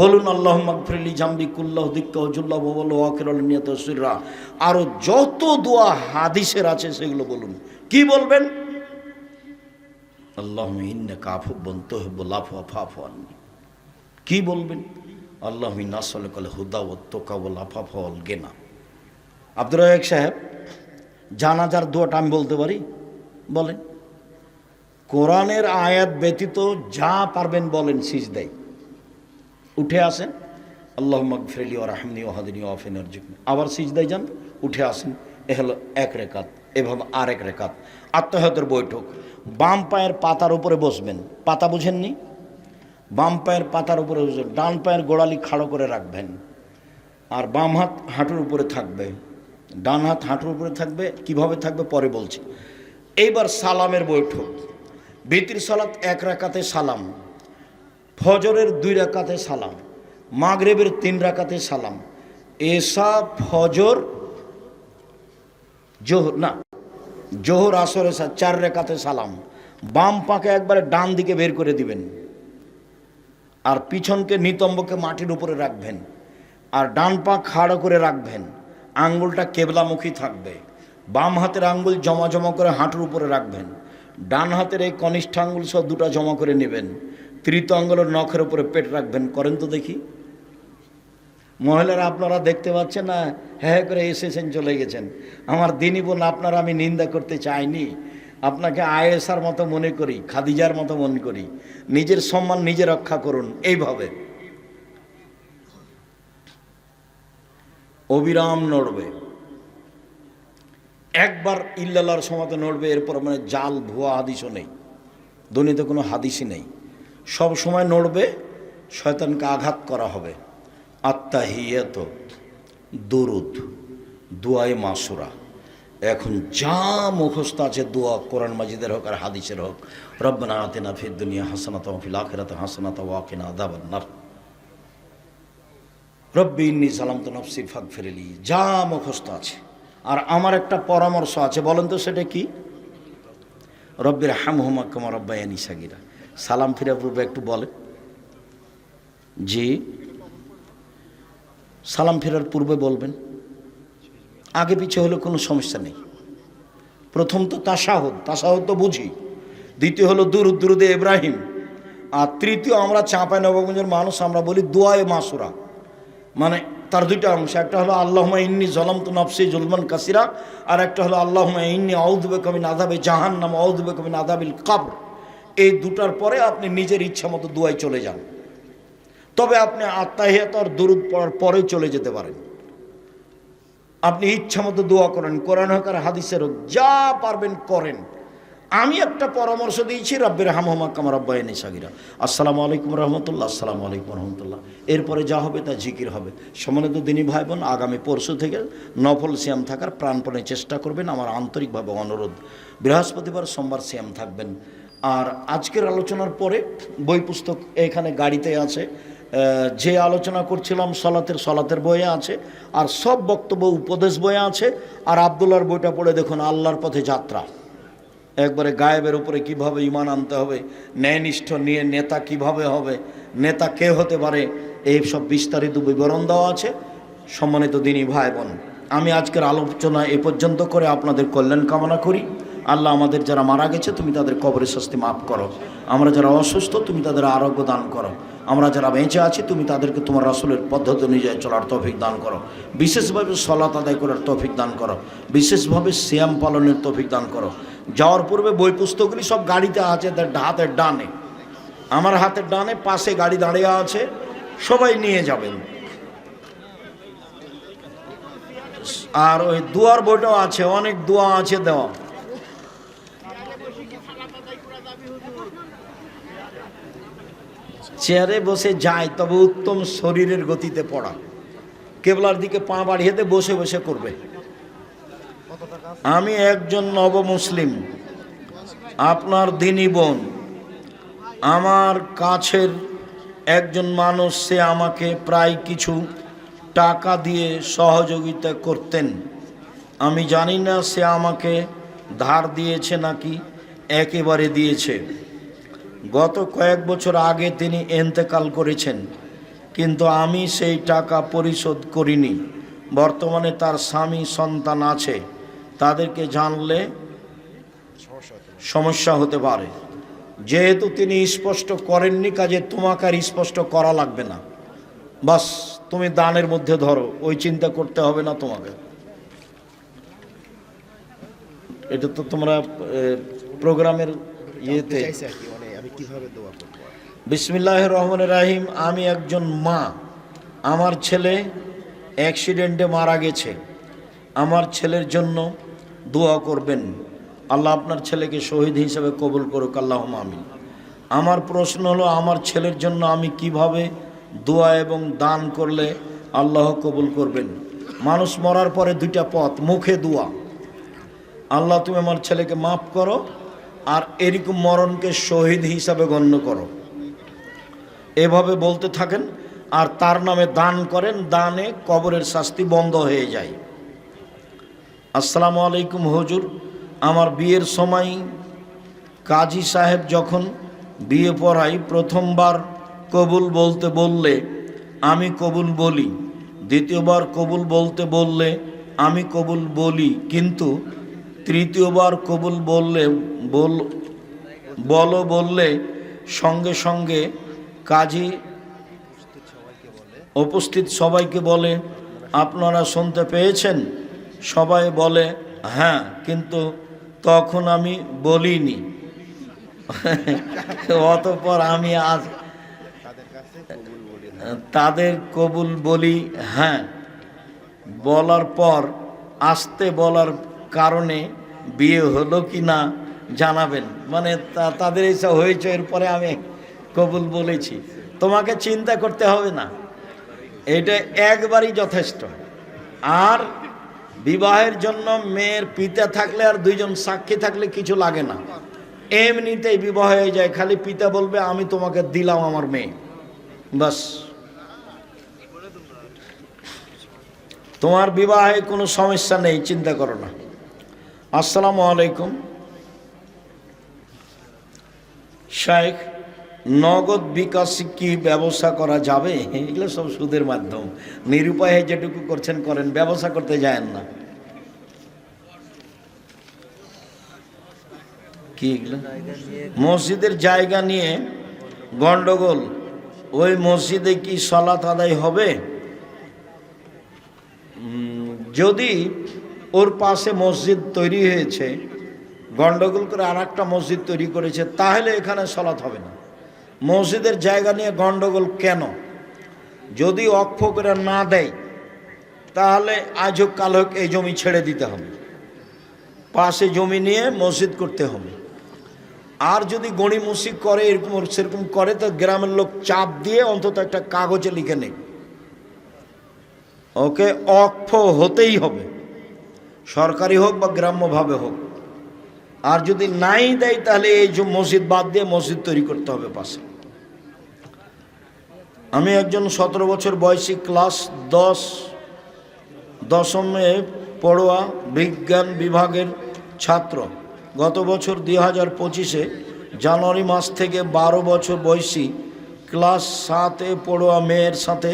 বলুন আল্লাহুম্মা ইগফিরলি জামবি কুল্লাহু দিক্কা ওয়া জুল্লাহু ওয়া আখিরুল নিয়াত সিররা। আরো যত দোয়া হাদিসের আছে সেগুলো বলুন। কি বলবেন? আল্লাহুম্মা ইন্নাকা আফুব্বুন তুহিব্বুল আফওয়া ফা'ফু আন্নি। কি বলবেন? আল্লাহুম্মা ইন্না নাসআলুকাল হুদা ওয়াত তুকা ওয়াল আফাফা ওয়াল গিনা। আব্দুর রাজ্জাক সাহেব, জানাজার দোয়াটা আমি বলতে পারি? বলেন। কোরআনের আয়াত ব্যতীত যা পারবেন বলেন সিজদায়। উঠে আসেন, আল্লাহুম্মা ইগফিরলি ওয়া রাহমনি ওয়া হাদিনি ওয়া আফিনি ওয়ারজুকনি। আবার সিজদায় যান, উঠে আসেন। এ হলো এক রেকাত। এভাবে আরেক রেকাত। আত্তাহিয়াতের বৈঠক। বাম পায়ের পাতার উপরে বসবেন। পাতা বুঝেননি? বাম পায়ের পাতার উপরে বসবেন, ডান পায়ের গোড়ালি খাড়ো করে রাখবেন, আর বাম হাত হাঁটুর উপরে থাকবে, ডান হাত হাঁটুর উপরে থাকবে। কিভাবে থাকবে পরে বলছি। এইবার সালামের বৈঠক। বিতির সালাত এক রাকাতে সালাম, ফজরের 2 রাকাতে সালাম, মাগরিবের 3 রাকাতে সালাম, এশা ফজর জোহর আসর এশা 4 রাকাতে সালাম। বাম পাকে একবারে ডান দিকে বের করে দিবেন, আর পিছনকে নিতম্বকে মাটির উপরে রাখবেন, আর ডান পা খাড়া করে রাখবেন। আঙ্গুলটা কেবলামুখী থাকবে। বাম হাতের আঙ্গুল জমা জমা করে হাঁটুর উপরে রাখবেন। ডান হাতের এই কনিষ্ঠ আঙ্গুল সব 2টা জমা করে নেবেন। তৃতীয় আঙ্গুলের নখের উপরে পেট রাখবেন। করেন তো দেখি। মহিলারা আপনারা দেখতে পাচ্ছেন না, হ্যাঁ করে এসেছেন, চলে গেছেন। আমার দিনই বোন, আপনারা আমি নিন্দা করতে চাইনি। আপনাকে আয়েশার মতো মনে করি, খাদিজার মতো মনে করি। নিজের সম্মান নিজে রক্ষা করুন। এইভাবে অবিরাম নড়বে। একবার ইল্লাল্লাহর সময় নড়বে, এরপর মানে জাল ভুয়া হাদিসও নেই, দুনিয়াতে কোনো হাদিসই নেই। সব সময় নড়বে, শয়তানকে আঘাত করা হবে। আত্তাহিয়াত, দুরুদ, দুআয়ে মাসুরা। এখন যা মুখস্থ আছে দোয়া, কোরআন মাজিদের হোক আর হাদিসের হোক, রব্বানা আতিনা ফিদ দুনিয়া হাসানাতাও ওয়া ফিল আখিরাতি হাসানাতাও ওয়া কিনা আযাবান নার, রব্বি ইন্নী যালামতু নাফসি ফাগফিরলি, যা মুখস্থ আছে আর আমার একটা পরামর্শ আছে, বলেন তো সেটা কি? রব্বির হামহুমা কামা রাব্বায়ানি সাগীরা। সালাম ফিরা পূর্বে একটু বলেন। জি, সালাম ফেরার পূর্বে বলবেন, আগে পিছে হলে কোনো সমস্যা নেই। প্রথম তো তাশাহুদ, তাশাহুদ তো বুঝি। দ্বিতীয় হলো দুরুদে ইব্রাহিম। আর তৃতীয় আমরা চাঁপাইনবাবগঞ্জের মানুষ আমরা বলি দুআয়ে মাসুরা, মানে তার দুইটা অংশ। একটা হলো আল্লাহুম্মা ইন্নী যালামতু নাফসি যুলমান কাসীরা, আর একটা হলো আল্লাহুম্মা ইন্নী আউযু বিকা মিন আযাবি জাহান্নাম ওয়া আউযু বিকা মিন আযাবিল কবর। এই দুটার পরে আপনি নিজের ইচ্ছা মতো দুআয় চলে যান। তবে আপনি আত্তাহিয়াত আর দুরুদ পড়ার পরেও চলে যেতে পারেন। আপনি ইচ্ছা মতো দোয়া করেন, কোরআন হোক আর হাদিসের হোক, যা পারবেন করেন। আমি একটা পরামর্শ দিয়েছি, রব্বির হামহুমা কামা রাব্বায়ানি সাগীরা। আসসালামু আলাইকুম রহমতুল্লাহ, আসসালামু আলাইকুম রহমতুল্লাহ। এরপরে যা হবে তা জিকির হবে। সম্মানিত দিনী ভাই বোন, আগামী পরশু থেকে নফল সিয়াম থাকার প্রাণপণে চেষ্টা করবেন, আমার আন্তরিকভাবে অনুরোধ। বৃহস্পতিবার সোমবার সিয়াম থাকবেন। আর আজকের আলোচনার পরে বই পুস্তক এখানে গাড়িতে আছে, যে আলোচনা করছিলাম সলাতের বইয়ে আছে, আর সব বক্তব্য উপদেশ বইয়ে আছে। আর আব্দুল্লাহর বইটা পড়ে দেখুন, আল্লাহর পথে যাত্রা। একবারে গায়েবের উপরে কিভাবে ঈমান আনতে হবে, ন্যায়নিষ্ঠ নিয়ে নেতা কিভাবে হবে, নেতা কে হতে পারে, এই সব বিস্তারিত বিবরণ দেওয়া আছে। সম্মানিত দিনী ভাই বোন, আমি আজকের আলোচনা এ পর্যন্ত করে আপনাদের কল্যাণ কামনা করি। আল্লাহ আমাদের যারা মারা গেছে তুমি তাদের কবরের শাস্তি মাফ করো। আমরা যারা অসুস্থ তুমি তাদের আরোগ্য দান করো। আমরা যারা বেঁচে আছি তুমি তাদেরকে তোমার রাসূলের পদ্ধতি অনুযায়ী চলার তৌফিক দান করো। বিশেষভাবে সালাত আদায় করার তৌফিক দান করো। বিশেষভাবে সিয়াম পালনের তৌফিক দান করো। যাওয়ার পূর্বে বই পুস্তকগুলি সব গাড়িতে আছে, হাতের ডানে, আমার হাতের ডানে পাশে গাড়ি দাঁড়িয়ে আছে, সবাই নিয়ে যাবেন। আর ওই দুয়ার বইটাও আছে, অনেক দোয়া আছে দেওয়া। চেয়ারে বসে যায়, তবে উত্তম শরীরের গতিতে পড়া। কেবলার দিকে পা বাড়িয়ে দিয়ে বসে বসে করবে। আমি একজন নবমুসলিম, আপনার দিনী বোন, আমার কাছের একজন মানুষ, সে আমাকে প্রায় কিছু টাকা দিয়ে সহযোগিতা করতেন। আমি জানি না সে আমাকে ধার দিয়েছে নাকি একেবারে দিয়েছে। গত কয়েক বছর আগে তিনি ইন্তেকাল করেছেন, কিন্তু আমি সেই টাকা পরিশোধ করিনি। বর্তমানে তার স্বামী সন্তান আছে, তাদেরকে জানলে সমস্যা হতে পারে। যেহেতু তিনি স্পষ্ট করেননি, কাজে তোমাকে আর স্পষ্ট করা লাগবে না। বাস তুমি দানের মধ্যে ধরো, ওই চিন্তা করতে হবে না তোমাকে। এটা তো তোমরা প্রোগ্রামের ইয়েতে। বিসমিল্লাহির রহমানির রহিম। আমি একজন মা, আমার ছেলে অ্যাক্সিডেন্টে মারা গেছে। আমার ছেলের জন্য দোয়া করবেন। আল্লাহ আপনার ছেলেকে শহীদ হিসেবে কবুল করুক, আল্লাহুম্মা আমিন। আমার প্রশ্ন হলো, আমার ছেলের জন্য আমি কিভাবে দোয়া এবং দান করলে আল্লাহ কবুল করবেন? মানুষ মরার পরে দুইটা পথ, মুখে দোয়া, আল্লাহ তুমি আমার ছেলেকে মাফ করো, আর এরকম মরণকে শহীদ হিসাবে গণ্য করো, এভাবে বলতে থাকেন। আর তার নামে দান করেন, দানে কবরের শাস্তি বন্ধ হয়ে যায়। আসসালামু আলাইকুম হুজুর, আমার বিয়ের সময় কাজী সাহেব যখন বিয়ে পড়াই প্রথমবার কবুল বলতে বললে আমি কবুল বলি, দ্বিতীয়বার কবুল বলতে বললে আমি কবুল বলি, কিন্তু তৃতীয়বার কবুল বললে সঙ্গে সঙ্গে কাজী উপস্থিত সবাইকে বলে আপনারা শুনতে পেয়েছেন? সবাই বলে হ্যাঁ, কিন্তু তখন আমি বলিনি। অতঃপর আমি আজ তাদের কবুল বলি। হ্যাঁ, বলার পর আসতে বলার কারণে বিয়ে হলো কি না জানাবেন। মানে তাদের এসব হয়েছে, এরপরে আমি কবুল বলেছি। তোমাকে চিন্তা করতে হবে না, এটা একবারই যথেষ্ট। আর বিবাহের জন্য মেয়ের পিতা থাকলে আর দুইজন সাক্ষী থাকলে কিছু লাগে না, এমনিতেই বিবাহ হয়ে যায়। খালি পিতা বলবে আমি তোমাকে দিলাম আমার মেয়ে, বাস। তোমার বিবাহে কোনো সমস্যা নেই, চিন্তা করো না। আসসালামু আলাইকুম শাইখ, নগদ বিকাশ কি ব্যবসা করা যাবে? এগুলো সব সুদের মাধ্যম, নিরুপায়ে যেটুকু করছেন করেন, ব্যবসা করতে যায়েন না। কি এগুলো? মসজিদের জায়গা নিয়ে গন্ডগোল, ওই মসজিদে কি সালাত আদায় হবে? যদি ওর পাশে মসজিদ তৈরি হয়েছে, গন্ডগোল করে আর একটা মসজিদ তৈরি করেছে, তাহলে এখানে সালাত হবে না। মসজিদের জায়গা নিয়ে গন্ডগোল কেন? যদি অক্ষ করে না দেয় তাহলে আজ হোক কাল হোক এই জমি ছেড়ে দিতে হবে, পাশে জমি নিয়ে মসজিদ করতে হবে। আর যদি গড়িমসি করে, এরকম সেরকম করে, তো গ্রামের লোক চাপ দিয়ে অন্তত একটা কাগজে লিখে নেই, ওকে অক্ষ হতেই হবে, সরকারি হোক বা গ্রাম্যভাবে হোক। আর যদি নাই দেয় তাহলে এই যে মসজিদ বাদ দিয়ে মসজিদ তৈরি করতে হবে পাশে। আমি একজন 17 বছর বয়সী ক্লাস 10 পড়ুয়া, বিজ্ঞান বিভাগের ছাত্র। গত বছর 2025-এ জানুয়ারি মাস থেকে 12 বছর বয়সী ক্লাস 7-এ পড়ুয়া মেয়ের সাথে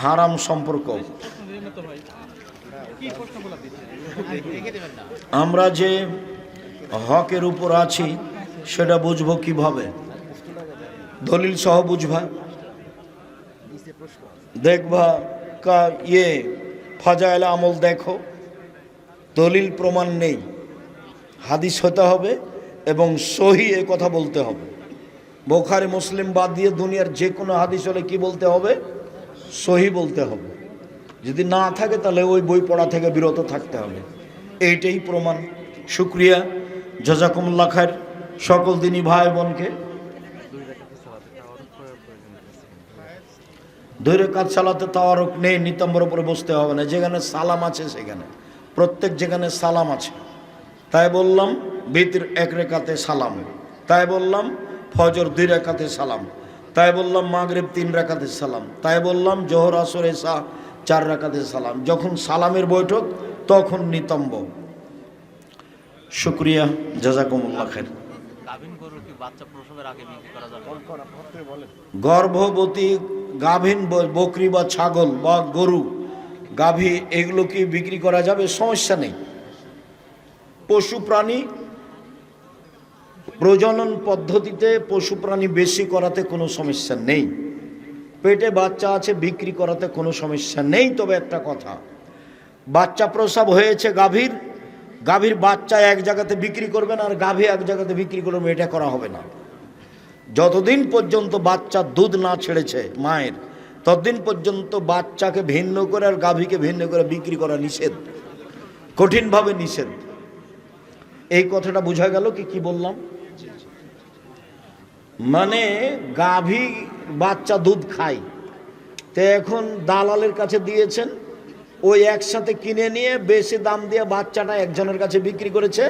হারাম সম্পর্ক। আমরা যে হকের উপর আছি সেটা বুঝবো কিভাবে? দলিল সহ বুঝবা, দেখবা ফাজাইল আমল দেখো, দলিল প্রমাণ নেই, হাদিস হতে হবে এবং সহি এ কথা বলতে হবে। বুখারী মুসলিম বাদ দিয়ে দুনিয়ার যে কোনো হাদিস হলে কি বলতে হবে? সহি বলতে হবে। যদি না থাকে তাহলে ওই বই পড়া থেকে বিরত থাকতে হবে, এইটাই প্রমাণ। শুক্রিয়া, জাযাকুমুল্লাহ খায়ের সকল দিনী ভাই বোনকে। 2 রাকাত সালাতে তাওয়ারুক নেই, নিতম্বর উপরে বসতে হবে না। যেখানে সালাম আছে সেখানে, প্রত্যেক যেখানে সালাম আছে, তাই বললাম বিতর 1 রাকাতে সালাম, তাই বললাম ফজর 2 রাকাতে সালাম, তাই বললাম মাগরিব 3 রাকাতে সালাম, তাই বললাম জোহর আসর এশা 4 রাকাতে সালাম। যখন সালামের বৈঠক তখন নিতম্ব। শুক্রিয়া, জাযাকুমুল্লাহ খায়ের। গর্ভবতী গাভীন বকরি বা ছাগল বা গরু, গাভী, এগুলো কি বিক্রি করা যাবে? সমস্যা নেই। পশু প্রাণী প্রজনন পদ্ধতিতে পশু প্রাণী বেশি করাতে কোনো সমস্যা নেই। পেটে বাচ্চা আছে, বিক্রি করাতে কোনো সমস্যা নেই। তবে একটা কথা, বাচ্চা প্রসব হয়েছে গাভীর বাচ্চা এক জায়গাতে বিক্রি করবেন আর গাভী এক জায়গাতে বিক্রি করবেন, এটা করা হবে না। যতদিন পর্যন্ত বাচ্চা দুধ না ছেড়েছে মায়ের, ততদিন পর্যন্ত বাচ্চাকে ভিন্ন করে আর গাভীকে ভিন্ন করে বিক্রি করা নিষেধ, কঠিনভাবে নিষেধ। এই কথাটা বোঝা গেল কি বললাম? মানে গাভী বাচ্চা দুধ খায়, তো এখন দালালের কাছে দিয়েছেন, ওই একসাথে কিনে নিয়ে বেশি দাম দিয়ে বাচ্চাটা একজনের কাছে বিক্রি করেছে,